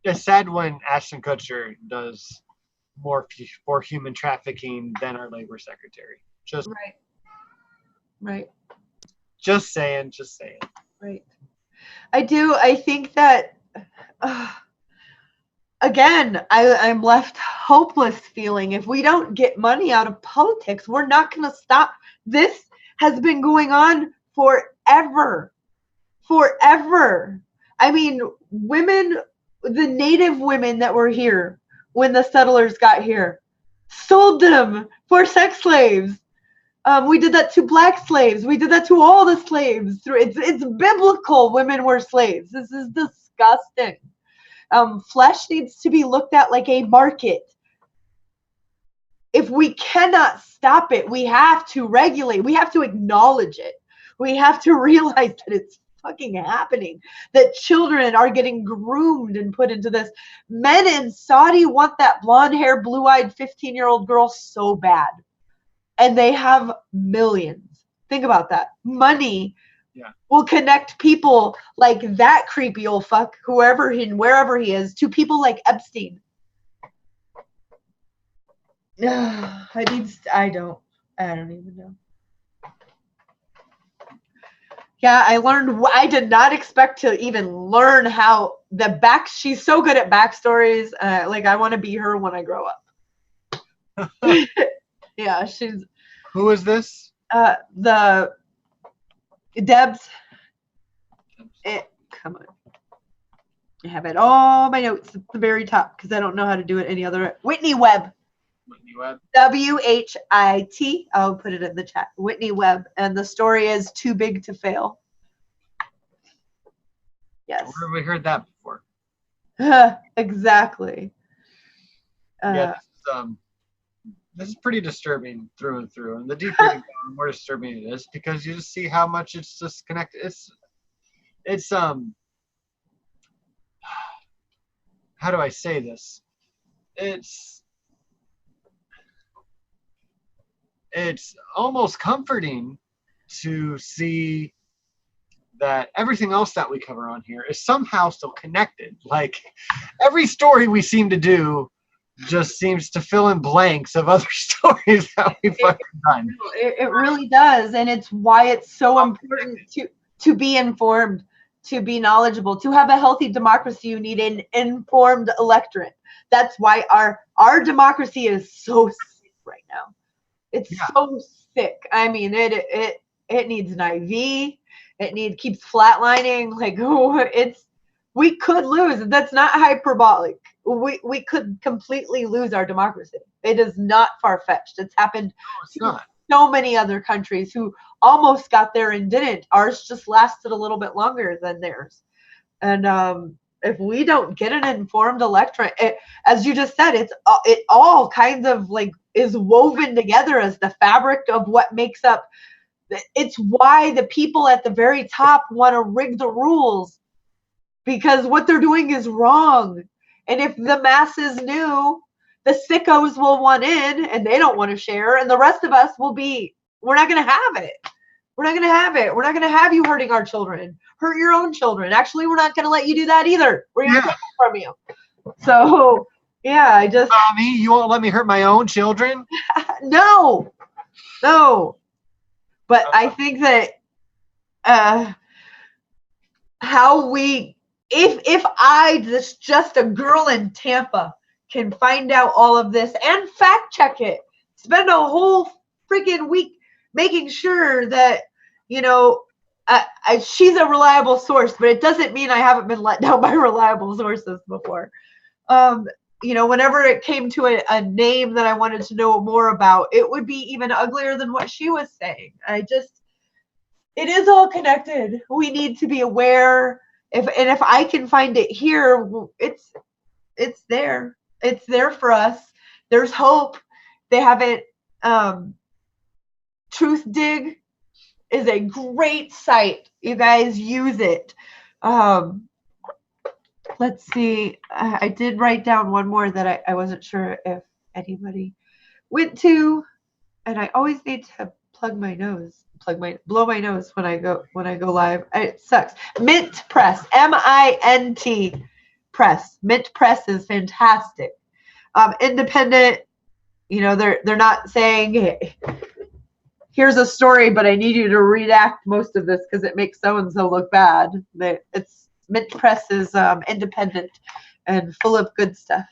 Speaker 1: it's sad when Ashton Kutcher does more for human trafficking than our labor secretary.
Speaker 2: Right.
Speaker 1: Just saying.
Speaker 2: Right. I think that, again, I'm left hopeless feeling if we don't get money out of politics, we're not going to stop. This has been going on forever. I mean, women, the native women that were here when the settlers got here, sold them for sex slaves. We did that to black slaves. We did that to all the slaves. It's biblical. Women were slaves. This is disgusting. Flesh needs to be looked at like a market. If we cannot stop it, we have to regulate. We have to acknowledge it. We have to realize that it's fucking happening, that children are getting groomed and put into this. Men in Saudi want that blonde hair, blue-eyed 15-year-old girl so bad. And they have millions. Think about that. Money will connect people like that creepy old fuck, wherever he is, to people like Epstein. I don't even know. Yeah, I did not expect to even learn how she's so good at backstories. Like, I want to be her when I grow up. Yeah, she's.
Speaker 1: Who is this?
Speaker 2: The Debs. Come on. I have it all my notes at the very top because I don't know how to do it any other. Whitney Webb. WHIT. I'll put it in the chat. Whitney Webb. And the story is Too Big to Fail. Yes.
Speaker 1: Where have we heard that before?
Speaker 2: Exactly.
Speaker 1: This is pretty disturbing through and through. And the deeper you go, the more disturbing it is because you just see how much it's disconnected. It's how do I say this? It's almost comforting to see that everything else that we cover on here is somehow still connected. Like, every story we seem to do just seems to fill in blanks of other stories that we've fucking done.
Speaker 2: It really does. And it's why it's so important to be informed, to be knowledgeable, to have a healthy democracy. You need an informed electorate. That's why our democracy is so sick right now. It's so sick. I mean, it needs an IV. It keeps flatlining. Like, we could lose. That's not hyperbolic. We could completely lose our democracy. It is not far-fetched. It's happened to so many other countries who almost got there and didn't. Ours just lasted a little bit longer than theirs. And if we don't get an informed electorate, as you just said, it all kinds of like is woven together as the fabric of what makes up. It's why the people at the very top want to rig the rules, because what they're doing is wrong. And if the masses knew, the sickos will want in and they don't want to share. And the rest of us we're not going to have it. We're not going to have it. We're not going to have you hurting our children, hurt your own children. Actually, we're not going to let you do that either. We're going to take it from you. So, yeah,
Speaker 1: Mommy, you won't let me hurt my own children?
Speaker 2: No. But I think that if I, just a girl in Tampa, can find out all of this and fact check it, spend a whole freaking week making sure that, she's a reliable source, but it doesn't mean I haven't been let down by reliable sources before. Whenever it came to a name that I wanted to know more about, it would be even uglier than what she was saying. It is all connected. We need to be aware. If I can find it here, it's there. It's there for us. There's hope. They haven't. Truth Dig is a great site. You guys use it. Let's see. I did write down one more that I wasn't sure if anybody went to, and I always need to blow my nose when I go live. It sucks. Mint Press, MINT. press. Mint press is fantastic. Independent, they're not saying, hey, here's a story, but I need you to redact most of this because it makes so-and-so look bad. Mint press is independent and full of good stuff.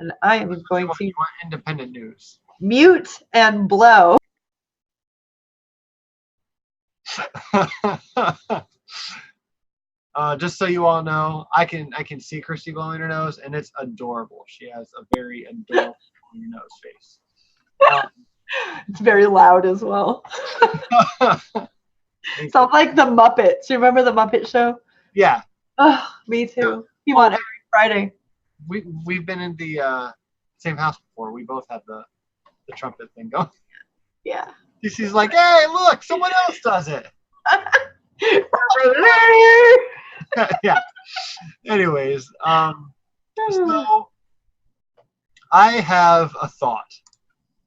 Speaker 2: And I am going to
Speaker 1: you want independent news.
Speaker 2: Mute and blow.
Speaker 1: Just so you all know, I can see Christy blowing her nose, and it's adorable. She has a very adorable nose face.
Speaker 2: It's very loud as well. Sounds like the Muppets. You remember the Muppet Show?
Speaker 1: Yeah.
Speaker 2: Oh, me too. You want every Friday.
Speaker 1: We've been in the same house before. We both had the trumpet thing going.
Speaker 2: Yeah.
Speaker 1: She's like, hey, look, someone else does it. Yeah. Anyways, so I have a thought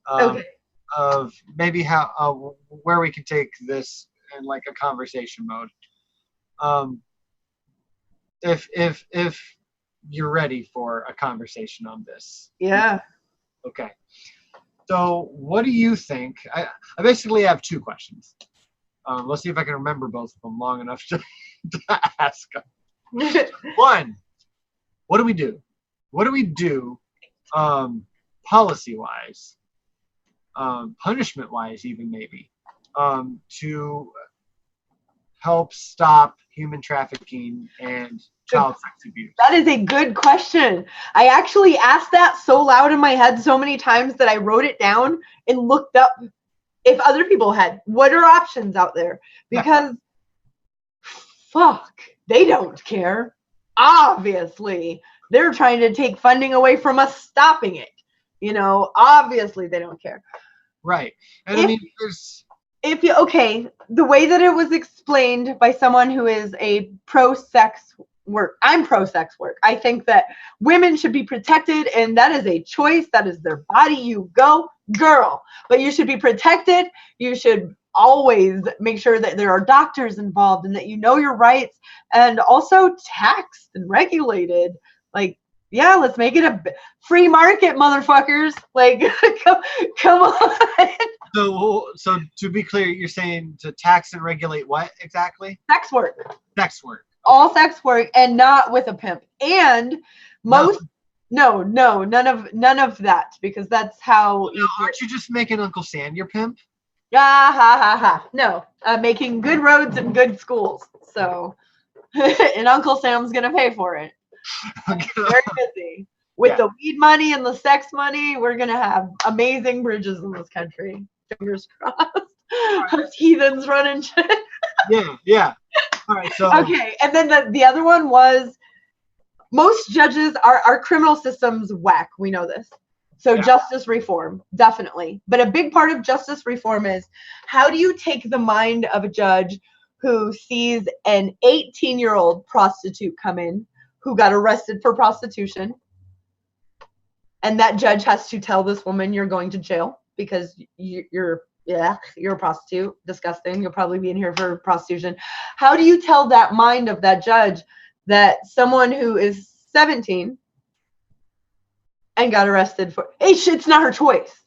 Speaker 1: of maybe how where we can take this in like a conversation mode. If you're ready for a conversation on this.
Speaker 2: Yeah.
Speaker 1: Okay. So what do you think? I basically have two questions. Let's see if I can remember both of them long enough to ask them. One, what do we do? What do we do policy-wise, punishment-wise even maybe, to help stop human trafficking and child sex abuse?
Speaker 2: That is a good question. I actually asked that so loud in my head so many times that I wrote it down and looked up if other people had. What are options out there? Because fuck, they don't care. Obviously, they're trying to take funding away from us stopping it. Obviously they don't care.
Speaker 1: Right. And
Speaker 2: the way that it was explained by someone who is a pro-sex work, I'm pro-sex work. I think that women should be protected, and that is a choice. That is their body. You go, girl. But you should be protected. You should always make sure that there are doctors involved and that you know your rights, and also taxed and regulated. Like, yeah, let's make it a free market, motherfuckers. Like, come on.
Speaker 1: So to be clear, you're saying to tax and regulate what exactly?
Speaker 2: Sex work.
Speaker 1: Sex work.
Speaker 2: All sex work, and not with a pimp. And most no, none of that, because that's how.
Speaker 1: Aren't you just making Uncle Sam your pimp?
Speaker 2: Ha ha ha. No, making good roads and good schools. So, and Uncle Sam's gonna pay for it. Very busy with the weed money and the sex money. We're gonna have amazing bridges in this country. Fingers crossed. Right. Heathens running shit.
Speaker 1: Yeah. All right. So
Speaker 2: okay, and then the other one was most judges our criminal system's whack. We know this. So justice reform, definitely. But a big part of justice reform is how do you take the mind of a judge who sees an 18-year-old prostitute come in who got arrested for prostitution, and that judge has to tell this woman you're going to jail because you're a prostitute. Disgusting. You'll probably be in here for prostitution. How do you tell that mind of that judge that someone who is 17 and got arrested for it's not her choice?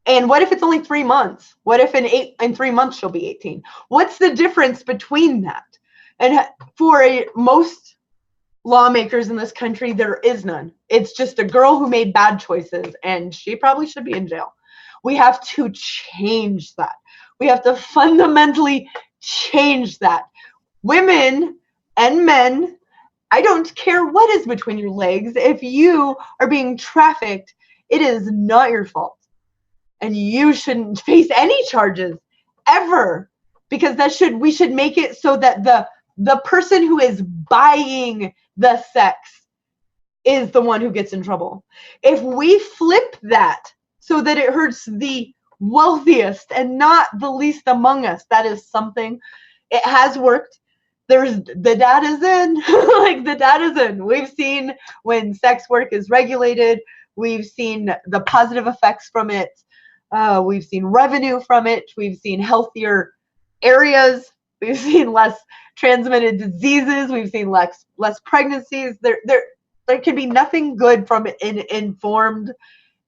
Speaker 2: And what if it's only 3 months? What if in 3 months she'll be 18? What's the difference between that? And for most lawmakers in this country, there is none. It's just a girl who made bad choices, and she probably should be in jail. We have to change that. We have to fundamentally change that. Women and men, I don't care what is between your legs. If you are being trafficked, it is not your fault. And you shouldn't face any charges ever, because we should make it so that the person who is buying the sex is the one who gets in trouble. If we flip that so that it hurts the wealthiest and not the least among us, that is something. It has worked. The data's in. Like, the data's in. We've seen when sex work is regulated, we've seen the positive effects from it. We've seen revenue from it. We've seen healthier areas. We've seen less transmitted diseases. We've seen less pregnancies. There can be nothing good from informed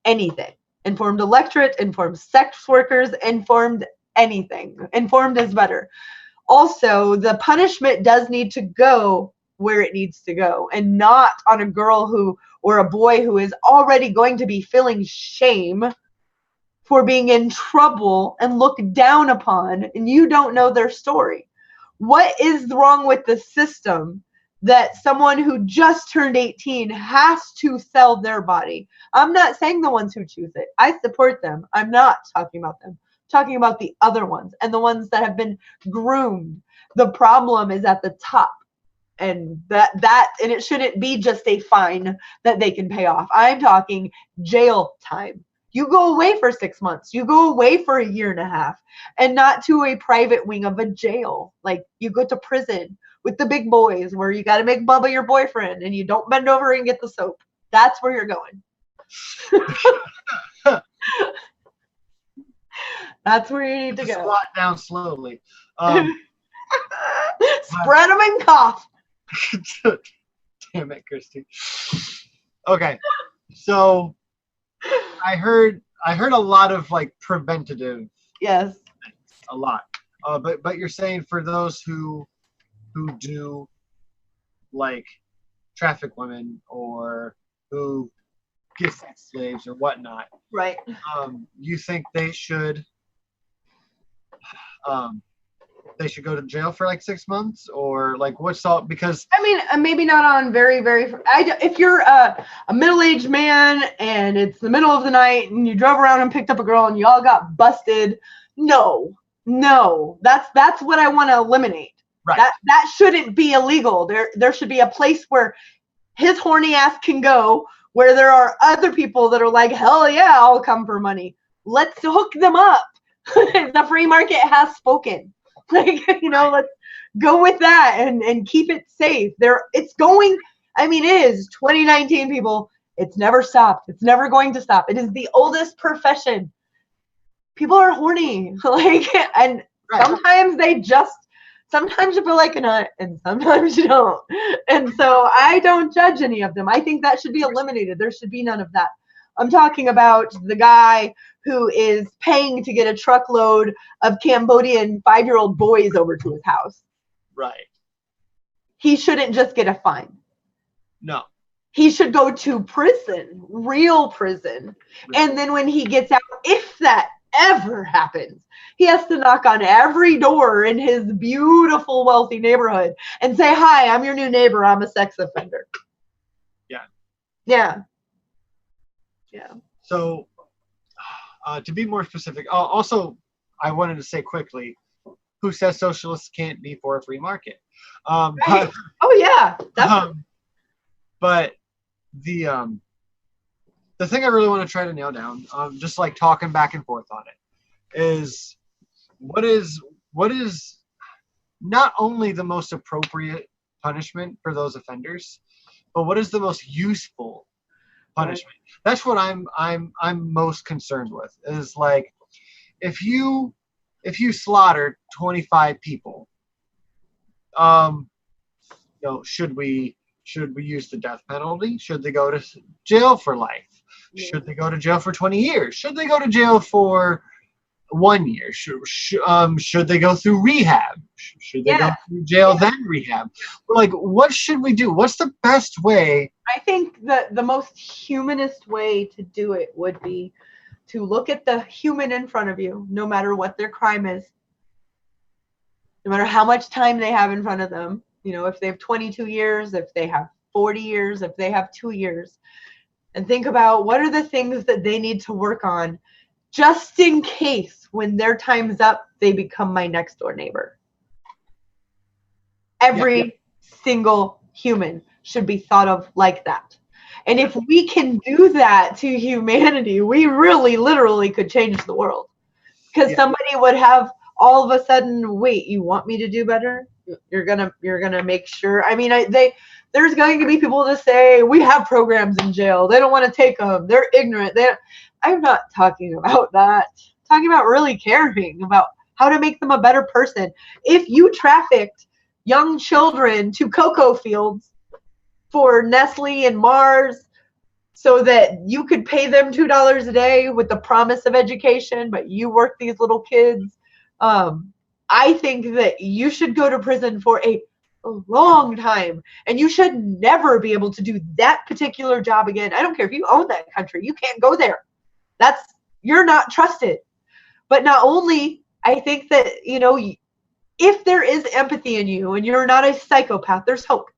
Speaker 2: anything. Informed electorate, informed sex workers, informed anything. Informed is better. Also, the punishment does need to go where it needs to go, and not on a girl who or a boy who is already going to be feeling shame for being in trouble and looked down upon, and you don't know their story. What is wrong with the system that someone who just turned 18 has to sell their body? I'm not saying the ones who choose it. I support them. I'm not talking about them. I'm talking about the other ones and the ones that have been groomed. The problem is at the top. And and it shouldn't be just a fine that they can pay off. I'm talking jail time. You go away for 6 months. You go away for a year and a half, and not to a private wing of a jail. Like, you go to prison with the big boys where you got to make Bubba your boyfriend and you don't bend over and get the soap. That's where you're going. That's where you need to go.
Speaker 1: Squat down slowly.
Speaker 2: Spread them and cough.
Speaker 1: Damn it, Christy. Okay, so I heard a lot of like preventative.
Speaker 2: Yes.
Speaker 1: A lot. But you're saying for those who do like traffic women or who get sex slaves or whatnot,
Speaker 2: right?
Speaker 1: You think they should go to jail for like 6 months, or like what's all? Because
Speaker 2: I mean, maybe not on very, very. If you're a middle-aged man and it's the middle of the night and you drove around and picked up a girl and you all got busted, no, that's what I want to eliminate.
Speaker 1: Right.
Speaker 2: That shouldn't be illegal. There should be a place where his horny ass can go, where there are other people that are like, hell yeah, I'll come for money. Let's hook them up. The free market has spoken. Like, let's go with that and keep it safe. It's going, it is 2019, people. It's never stopped. It's never going to stop. It is the oldest profession. People are horny. And sometimes you feel like a nut and sometimes you don't. And so I don't judge any of them. I think that should be eliminated. There should be none of that. I'm talking about the guy who is paying to get a truckload of Cambodian 5-year-old boys over to his house.
Speaker 1: Right.
Speaker 2: He shouldn't just get a fine.
Speaker 1: No.
Speaker 2: He should go to prison, real prison. And then when he gets out, if that ever happens, he has to knock on every door in his beautiful, wealthy neighborhood and say, hi, I'm your new neighbor. I'm a sex offender.
Speaker 1: Yeah.
Speaker 2: Yeah. Yeah.
Speaker 1: So, to be more specific, also, I wanted to say quickly, who says socialists can't be for a free market?
Speaker 2: Right. Oh yeah.
Speaker 1: But the thing I really want to try to nail down, just like talking back and forth on it, is what is not only the most appropriate punishment for those offenders, but what is the most useful punishment? That's what I'm most concerned with. Is like if you slaughter 25 people, should we use the death penalty? Should they go to jail for life? Should they go to jail for 20 years? Should they go to jail for 1 year? Should they go through rehab? Should they go through jail then rehab? Like, what should we do? What's the best way?
Speaker 2: I think that the most humanist way to do it would be to look at the human in front of you, no matter what their crime is, no matter how much time they have in front of them. If they have 22 years, if they have 40 years, if they have 2 years, and think about what are the things that they need to work on just in case when their time's up, they become my next door neighbor. Every single human should be thought of like that. And if we can do that to humanity, we really literally could change the world. Because somebody would have all of a sudden, wait, you want me to do better? You're gonna make sure. There's going to be people to say we have programs in jail. They don't want to take them. They're ignorant. I'm not talking about that. I'm talking about really caring about how to make them a better person. If you trafficked young children to cocoa fields, for Nestle and Mars so that you could pay them $2 a day with the promise of education, but you work these little kids. I think that you should go to prison for a long time, and you should never be able to do that particular job again. I don't care if you own that country. You can't go there. You're not trusted. But not only, I think that, if there is empathy in you and you're not a psychopath, there's hope.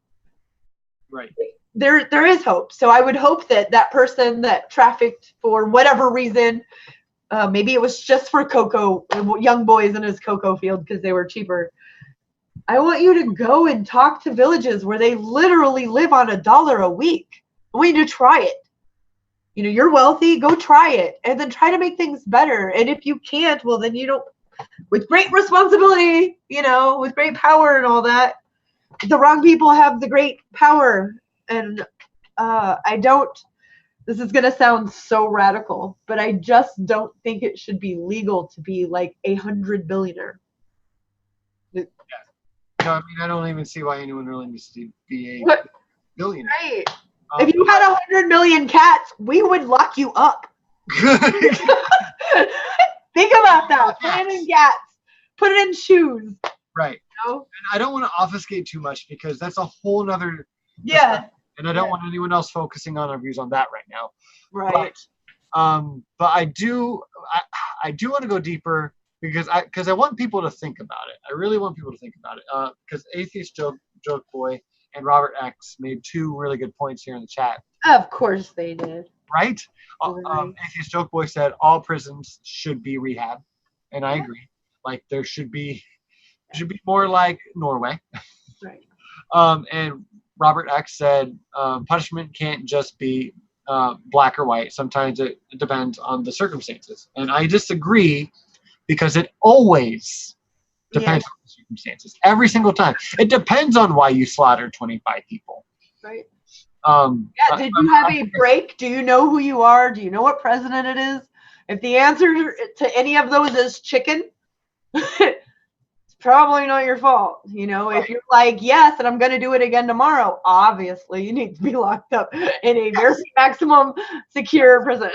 Speaker 1: Right.
Speaker 2: There is hope. So I would hope that person that trafficked for whatever reason, maybe it was just for cocoa, young boys in his cocoa field because they were cheaper. I want you to go and talk to villages where they literally live on $1 a week. I want you to try it. You're wealthy, go try it, and then try to make things better. And if you can't, well, then with great responsibility, with great power and all that, the wrong people have the great power. And this is going to sound so radical, but I just don't think it should be legal to be like 100 billionaire.
Speaker 1: Yeah. No, I don't even see why anyone really needs to be a billionaire.
Speaker 2: Right. If you had 100 million cats, we would lock you up. Think about that. Put it in cats. Put it in shoes.
Speaker 1: Right. And I don't want to obfuscate too much because that's a whole nother.
Speaker 2: Yeah.
Speaker 1: And I don't want anyone else focusing on our views on that right now.
Speaker 2: Right.
Speaker 1: But I do want to go deeper because I want people to think about it. I really want people to think about it. Because Atheist Joke Boy and Robert X made two really good points here in the chat.
Speaker 2: Of course they did.
Speaker 1: Right? Atheist Joke Boy said all prisons should be rehab. And I agree. Like there should be more like Norway.
Speaker 2: Right.
Speaker 1: And Robert X said punishment can't just be black or white. Sometimes it depends on the circumstances. And I disagree because it always depends on the circumstances. Every single time. It depends on why you slaughtered 25 people.
Speaker 2: Right. Did you have a break? Do you know who you are? Do you know what president it is? If the answer to any of those is chicken, it's probably not your fault. If you're like, yes, and I'm going to do it again tomorrow, obviously you need to be locked up in a very maximum secure prison.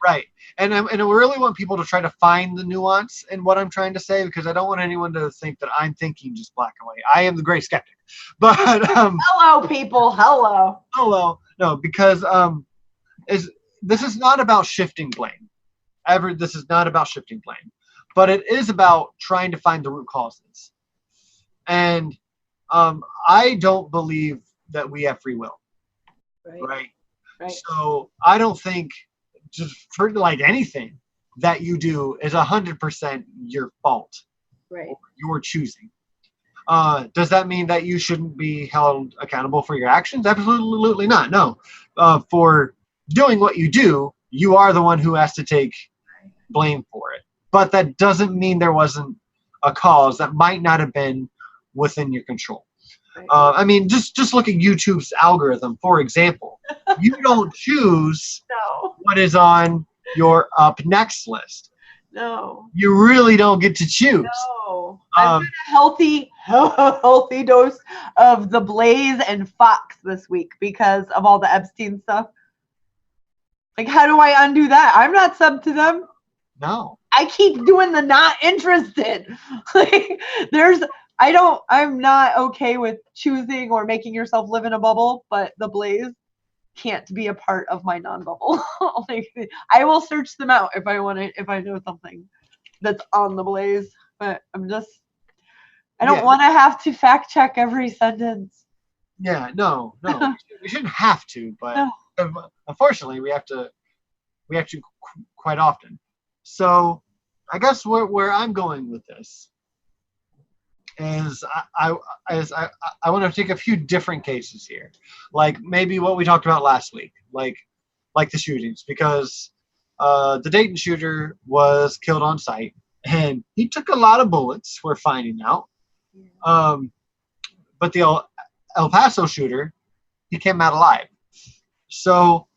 Speaker 1: Right. And I really want people to try to find the nuance in what I'm trying to say because I don't want anyone to think that I'm thinking just black and white. I am the great skeptic. But
Speaker 2: hello, people. Hello.
Speaker 1: No, because this is not about shifting blame. This is not about shifting blame. But it is about trying to find the root causes. And I don't believe that we have free will. Right? So I don't think just for like anything that you do is 100% your fault.
Speaker 2: Right.
Speaker 1: Or your choosing. Does that mean that you shouldn't be held accountable for your actions? Absolutely not. No. For doing what you do, you are the one who has to take blame for it. But that doesn't mean there wasn't a cause that might not have been within your control. Right. Just look at YouTube's algorithm, for example. You don't choose what is on your up next list.
Speaker 2: No.
Speaker 1: You really don't get to choose.
Speaker 2: No. I've been a healthy dose of the Blaze and Fox this week because of all the Epstein stuff. Like, how do I undo that? I'm not sub to them.
Speaker 1: No.
Speaker 2: I keep doing the not interested. I'm not okay with choosing or making yourself live in a bubble, but the Blaze can't be a part of my non-bubble. I will search them out if I know something that's on the Blaze, but I don't want to have to fact check every sentence.
Speaker 1: Yeah, no. We shouldn't have to, but unfortunately we have to quite often. So I guess where I'm going with this is I want to take a few different cases here, like maybe what we talked about last week, like the shootings, because the Dayton shooter was killed on site and he took a lot of bullets, we're finding out. But the El Paso shooter, he came out alive. So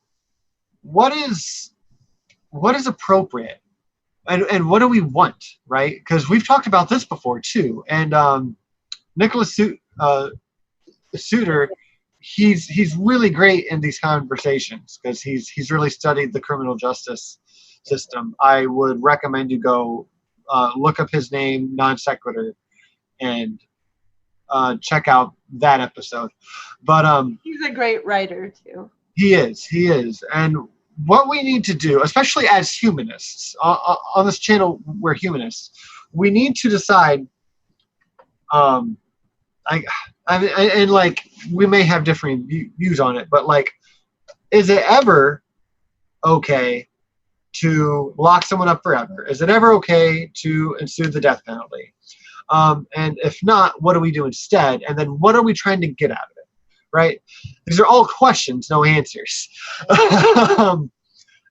Speaker 1: what is appropriate? And what do we want, right? Because we've talked about this before too. And Nicholas Suter, he's really great in these conversations because he's really studied the criminal justice system. I would recommend you go look up his name, Non Sequitur, and check out that episode. But
Speaker 2: he's a great writer too.
Speaker 1: He is. And what we need to do, especially as humanists, on this channel, we're humanists. We need to decide. And like we may have different views on it, but like, is it ever okay to lock someone up forever? Is it ever okay to institute the death penalty? And if not, what do we do instead? And then what are we trying to get out of it? Right? These are all questions, no answers.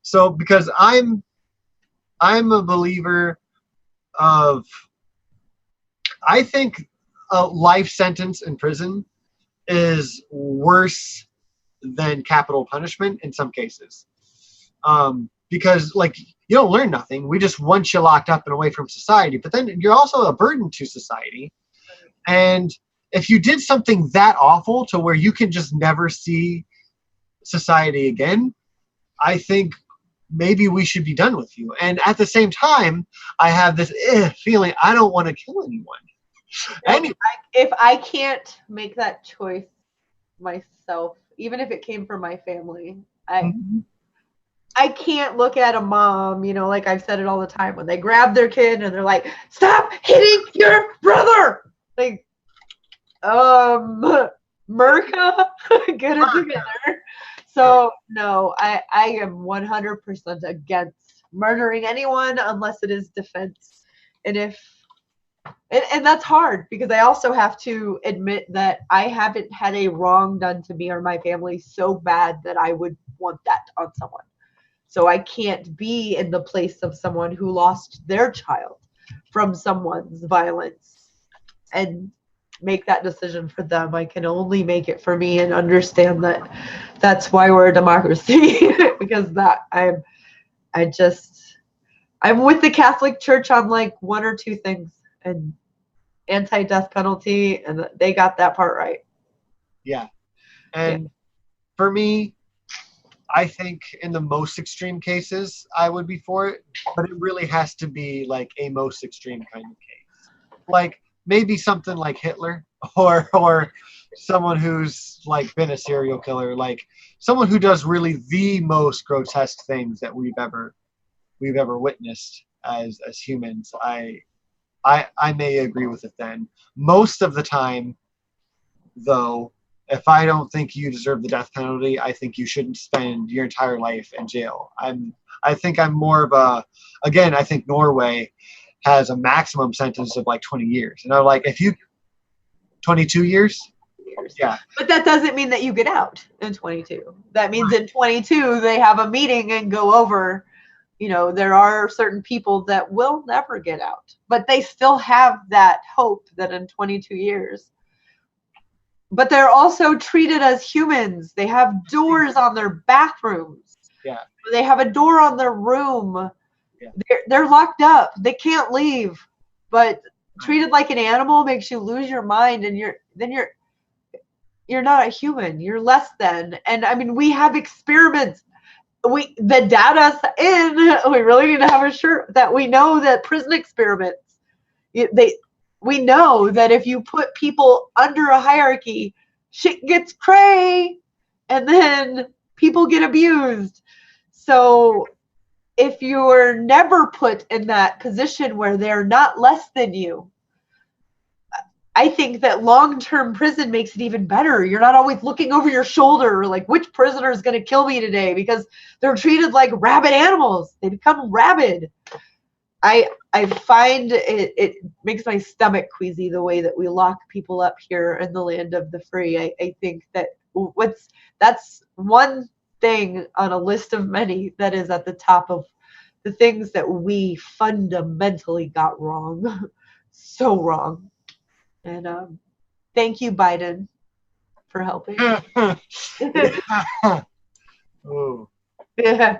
Speaker 1: So because I'm a believer of, I think a life sentence in prison is worse than capital punishment in some cases. Because like you don't learn nothing. We just want you locked up and away from society. But then you're also a burden to society. And if you did something that awful to where you can just never see society again, I think maybe we should be done with you. And at the same time, I have this feeling I don't want to kill anyone.
Speaker 2: Anyway, if I can't make that choice myself, even if it came from my family, I can't look at a mom, you know, like I've said it all the time, when they grab their kid and they're like, stop hitting your brother. Like, Merca, get it together. So no, I am 100% against murdering anyone unless it is defense. And that's hard because I also have to admit that I haven't had a wrong done to me or my family so bad that I would want that on someone. So I can't be in the place of someone who lost their child from someone's violence and make that decision for them. I can only make it for me and understand that that's why we're a democracy. Because I'm with the Catholic Church on like one or two things, and anti-death penalty, and they got that part right.
Speaker 1: Yeah. And for me, I think in the most extreme cases, I would be for it, but it really has to be like a most extreme kind of case. Like maybe something like Hitler or someone who's like been a serial killer, like someone who does really the most grotesque things that we've ever witnessed as humans. I may agree with it then. Most of the time, though, if I don't think you deserve the death penalty, I think you shouldn't spend your entire life in jail. I think I'm more of a, again, I think Norway has a maximum sentence of like 20 years. And I'm like, 22 years? Yeah.
Speaker 2: But that doesn't mean that you get out in 22. That means in 22, they have a meeting and go over, you know, there are certain people that will never get out, but they still have that hope that in 22 years. But they're also treated as humans. They have doors on their bathrooms.
Speaker 1: Yeah.
Speaker 2: They have a door on their room. Yeah. They're locked up. They can't leave. But treated like an animal makes you lose your mind, and you're not a human. You're less than. And I mean, we have experiments. The data's in. We really need to have a shirt that we know that prison experiments. We know that if you put people under a hierarchy, shit gets cray, and then people get abused. So if you're never put in that position where they're not less than you, I think that long-term prison makes it even better. You're not always looking over your shoulder like, which prisoner is going to kill me today, because they're treated like rabid animals. They become rabid. I find it makes my stomach queasy the way that we lock people up here in the land of the free. I think that that's one thing on a list of many that is at the top of the things that we fundamentally got wrong. So wrong. And thank you, Biden, for helping.
Speaker 1: Ooh.
Speaker 2: Yeah.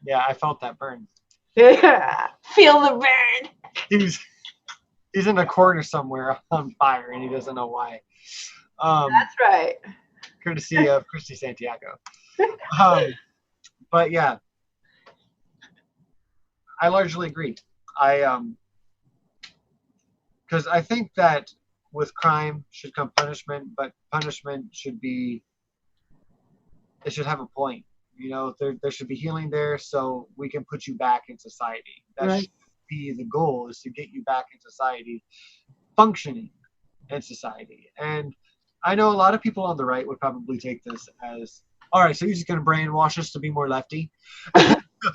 Speaker 1: Yeah, I felt that burn.
Speaker 2: Yeah. Feel the burn.
Speaker 1: He's in a corner somewhere on fire, and he doesn't know why.
Speaker 2: That's right.
Speaker 1: courtesy of Christy Santiago. But yeah, I largely agree. Because I think that with crime should come punishment, but punishment should have a point. There should be healing there, so we can put you back in society. That
Speaker 2: Right.
Speaker 1: should be the goal, is to get you back in society, functioning in society. And I know a lot of people on the right would probably take this as, all right, so you're just going to brainwash us to be more lefty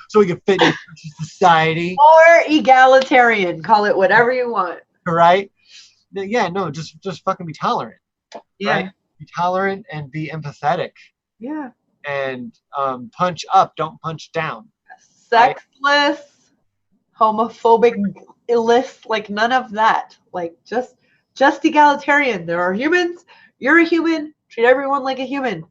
Speaker 1: so we can fit into society.
Speaker 2: Or egalitarian, call it whatever you want.
Speaker 1: Right? Yeah, no, just fucking be tolerant.
Speaker 2: Yeah.
Speaker 1: Right? Be tolerant and be empathetic.
Speaker 2: Yeah.
Speaker 1: And punch up, don't punch down.
Speaker 2: Sexless, homophobic list, like none of that. Like just egalitarian. There are humans, you're a human, treat everyone like a human.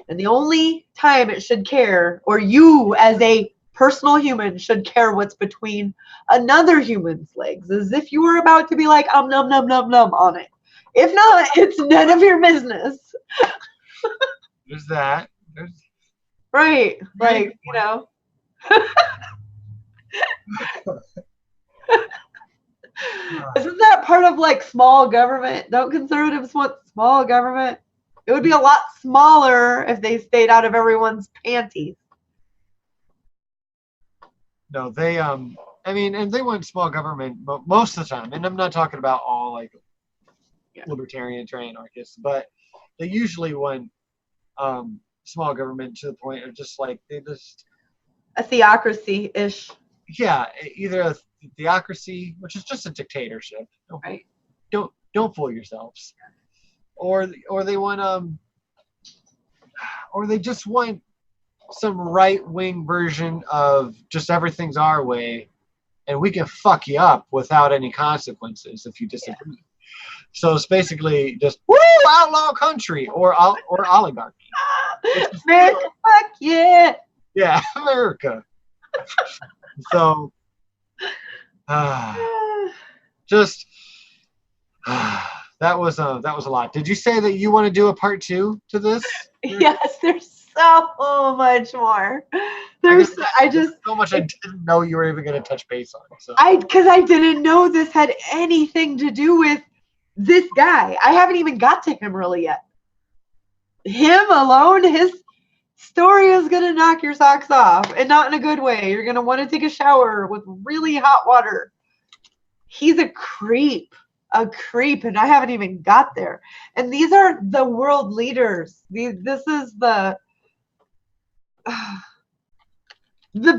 Speaker 2: And the only time it should care, or you as a personal human should care what's between another human's legs, is if you were about to be like, num num num num on it. If not, it's none of your business.
Speaker 1: There's that.
Speaker 2: Right.
Speaker 1: Right.
Speaker 2: Isn't that part of like small government? Don't conservatives want small government? It would be a lot smaller if they stayed out of everyone's panties.
Speaker 1: No, they and they want small government most of the time. And I'm not talking about all like libertarians or anarchists, but they usually want small government to the point of just like
Speaker 2: a theocracy-ish.
Speaker 1: Yeah, either a theocracy, which is just a dictatorship.
Speaker 2: Right.
Speaker 1: Don't fool yourselves. Or they want or they just want some right-wing version of just everything's our way, and we can fuck you up without any consequences if you disagree. Yeah. So it's basically just outlaw country or oligarchy.
Speaker 2: America, fuck yeah.
Speaker 1: Yeah, America. So just that was a lot. Did you say that you want to do a part 2 to this?
Speaker 2: Yes, there's so much more. There's so
Speaker 1: much I didn't know you were even going to touch base on. So.
Speaker 2: Because I didn't know this had anything to do with this guy. I haven't even got to him really yet. Him alone, his story is going to knock your socks off, and not in a good way. You're going to want to take a shower with really hot water. He's a creep, and I haven't even got there. And these are the world leaders. This is the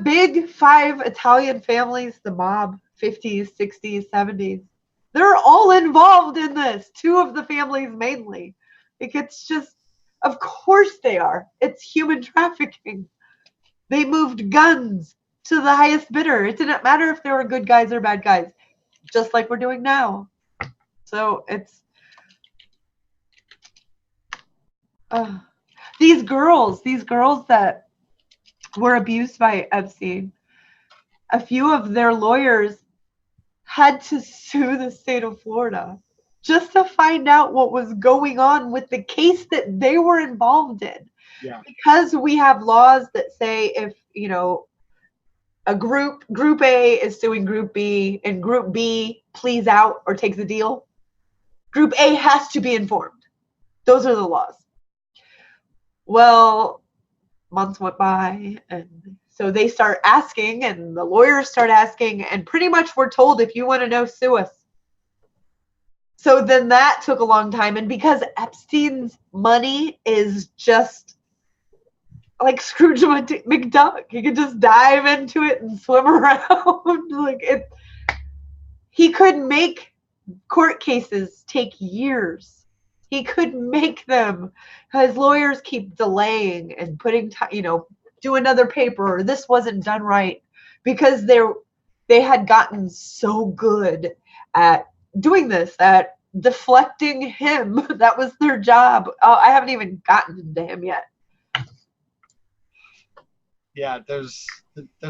Speaker 2: big 5 Italian families, the mob, 50s, 60s, 70s. They're all involved in this. 2 of the families mainly. Like, it's just, of course they are. It's human trafficking. They moved guns to the highest bidder. It didn't matter if they were good guys or bad guys, just like we're doing now. So it's these girls that were abused by Epstein, a few of their lawyers had to sue the state of Florida just to find out what was going on with the case that they were involved in.
Speaker 1: Yeah.
Speaker 2: Because we have laws that say if, a group A is suing group B and group B pleads out or takes a deal, group A has to be informed. Those are the laws. Well, months went by, and so they start asking, and the lawyers start asking, and pretty much we're told, if you want to know, sue us. So then that took a long time, and because Epstein's money is just like Scrooge McDuck, he could just dive into it and swim around. He could make court cases take years. He could make them. His lawyers keep delaying and putting do another paper, or this wasn't done right, because they had gotten so good at doing this, at deflecting him. That was their job. I haven't even gotten to him yet.
Speaker 1: Yeah, there's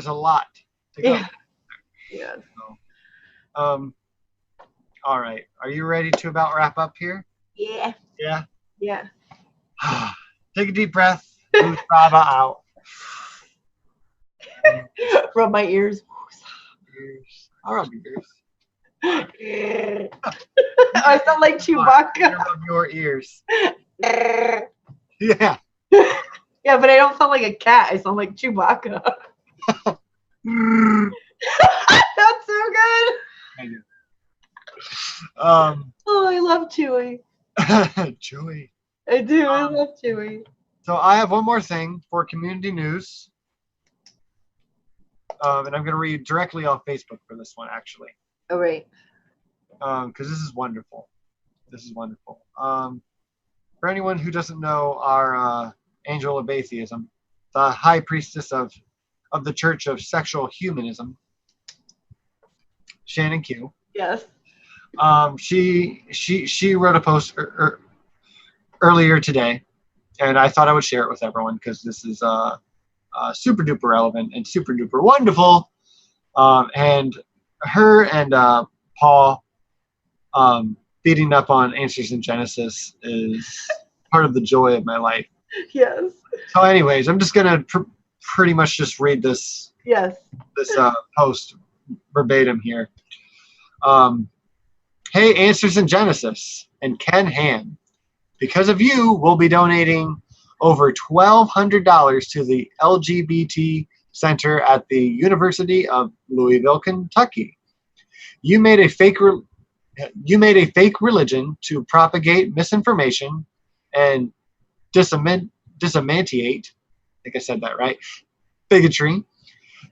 Speaker 1: a lot to go.
Speaker 2: Yeah.
Speaker 1: So, all right. Are you ready to about wrap up here?
Speaker 2: Yeah.
Speaker 1: Yeah.
Speaker 2: Yeah.
Speaker 1: Take a deep breath. Move Brava out.
Speaker 2: Rub my ears.
Speaker 1: I'll rub your ears.
Speaker 2: I sound like Chewbacca.
Speaker 1: Rub your ears.
Speaker 2: Yeah,
Speaker 1: Yeah.
Speaker 2: but I don't sound like a cat. I sound like Chewbacca. That's so good.
Speaker 1: I do.
Speaker 2: Oh, I love Chewy.
Speaker 1: Chewy.
Speaker 2: I do. I love Chewy.
Speaker 1: So I have one more thing for community news. And I'm going to read directly off Facebook for this one, actually.
Speaker 2: Oh, right.
Speaker 1: Because this is wonderful. This is wonderful. For anyone who doesn't know our Angel of Atheism, the high priestess of the Church of Sexual Humanism, Shannon Q.
Speaker 2: Yes.
Speaker 1: She wrote a post earlier today, and I thought I would share it with everyone because this is super duper relevant and super duper wonderful. And her and Paul beating up on Answers in Genesis is part of the joy of my life.
Speaker 2: Yes.
Speaker 1: So, anyways, I'm just gonna pretty much just read this.
Speaker 2: Yes.
Speaker 1: This post verbatim here. Hey, Answers in Genesis and Ken Ham. Because of you, we'll be donating over $1,200 to the LGBT Center at the University of Louisville, Kentucky. You made a fake religion to propagate misinformation and disseminate, I think I said that right, bigotry.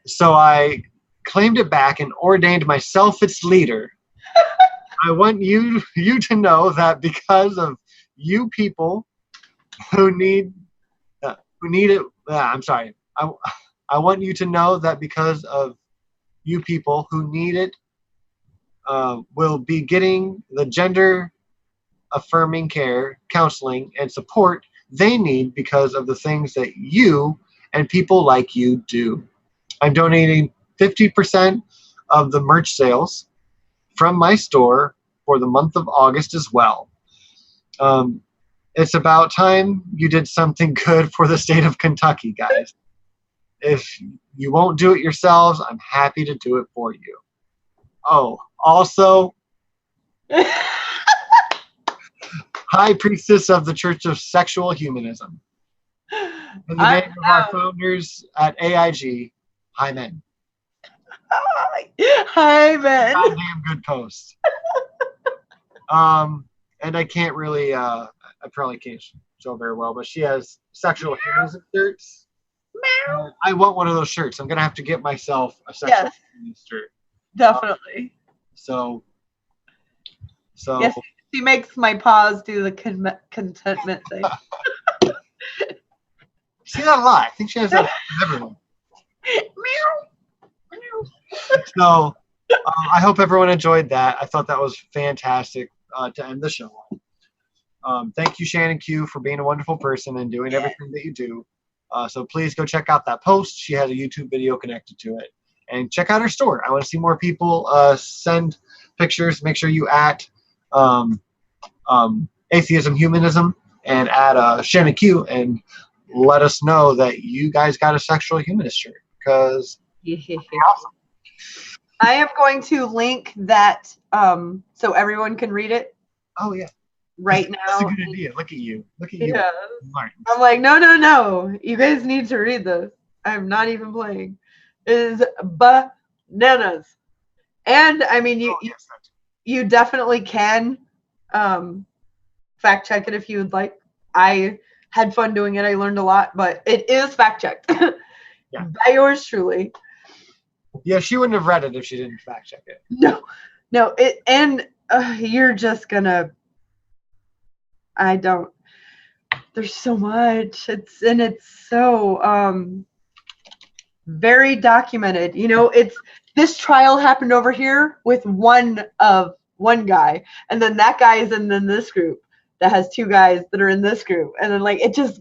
Speaker 1: So I claimed it back and ordained myself its leader. I want you to know that because of you people who need it. I'm sorry. I want you to know that because of you people who need it, will be getting the gender affirming care, counseling, and support they need because of the things that you and people like you do. I'm donating 50% of the merch sales from my store for the month of August as well. It's about time you did something good for the state of Kentucky, guys. If you won't do it yourselves, I'm happy to do it for you. Oh, also, High Priestess of the Church of Sexual Humanism. In the name of our founders at AIG, hi, men.
Speaker 2: Hi, men.
Speaker 1: Goddamn good post. And I can't really, I probably can't show very well, but she has sexual humanism shirts. I want one of those shirts. I'm going to have to get myself a sexual humanism shirt.
Speaker 2: Definitely.
Speaker 1: So.
Speaker 2: Yes, she makes my paws do the contentment thing.
Speaker 1: See that a lot. I think she has that for everyone. So I hope everyone enjoyed that. I thought that was fantastic to end the show on. Thank you, Shannon Q, for being a wonderful person and doing everything that you do. So please go check out that post. She has a YouTube video connected to it. And check out her store. I want to see more people send pictures. Make sure you at Atheism Humanism and add Shannon Q and let us know that you guys got a sexual humanist shirt because awesome.
Speaker 2: I am going to link that so everyone can read it.
Speaker 1: Oh yeah.
Speaker 2: Right now.
Speaker 1: That's a good idea. Look at you. Look at you.
Speaker 2: I'm like, no. You guys need to read this. I'm not even playing. It is bananas. And I mean you definitely can fact check it if you would like. I had fun doing it. I learned a lot, but it is fact checked.
Speaker 1: Yeah.
Speaker 2: By yours truly.
Speaker 1: Yeah, she wouldn't have read it if she didn't fact check it.
Speaker 2: No. You're just gonna. There's so much. It's so very documented. This trial happened over here with one guy, and then that guy is in this group that has two guys that are in this group, and then like it just.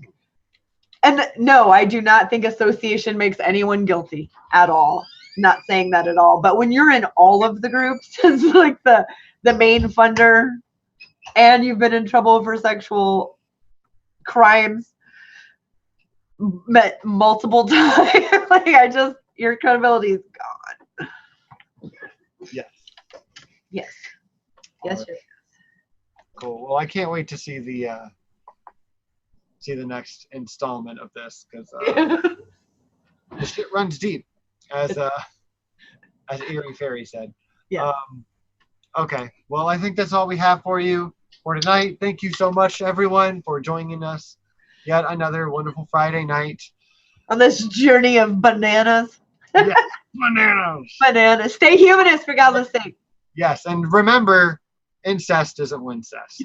Speaker 2: And no, I do not think association makes anyone guilty at all. Not saying that at all. But when you're in all of the groups, it's like the main funder, and you've been in trouble for sexual crimes multiple times. Like, your credibility is gone.
Speaker 1: Yes.
Speaker 2: Yes. Yes,
Speaker 1: Right. Cool. Well, I can't wait to see the next installment of this, because the shit runs deep, as Eerie Fairy said.
Speaker 2: Yeah.
Speaker 1: Okay. Well, I think that's all we have for you for tonight. Thank you so much, everyone, for joining us. Yet another wonderful Friday night
Speaker 2: On this journey of bananas.
Speaker 1: Yes, bananas.
Speaker 2: Bananas. Stay humanist, for God's sake.
Speaker 1: Yes, and remember, incest isn't wincest.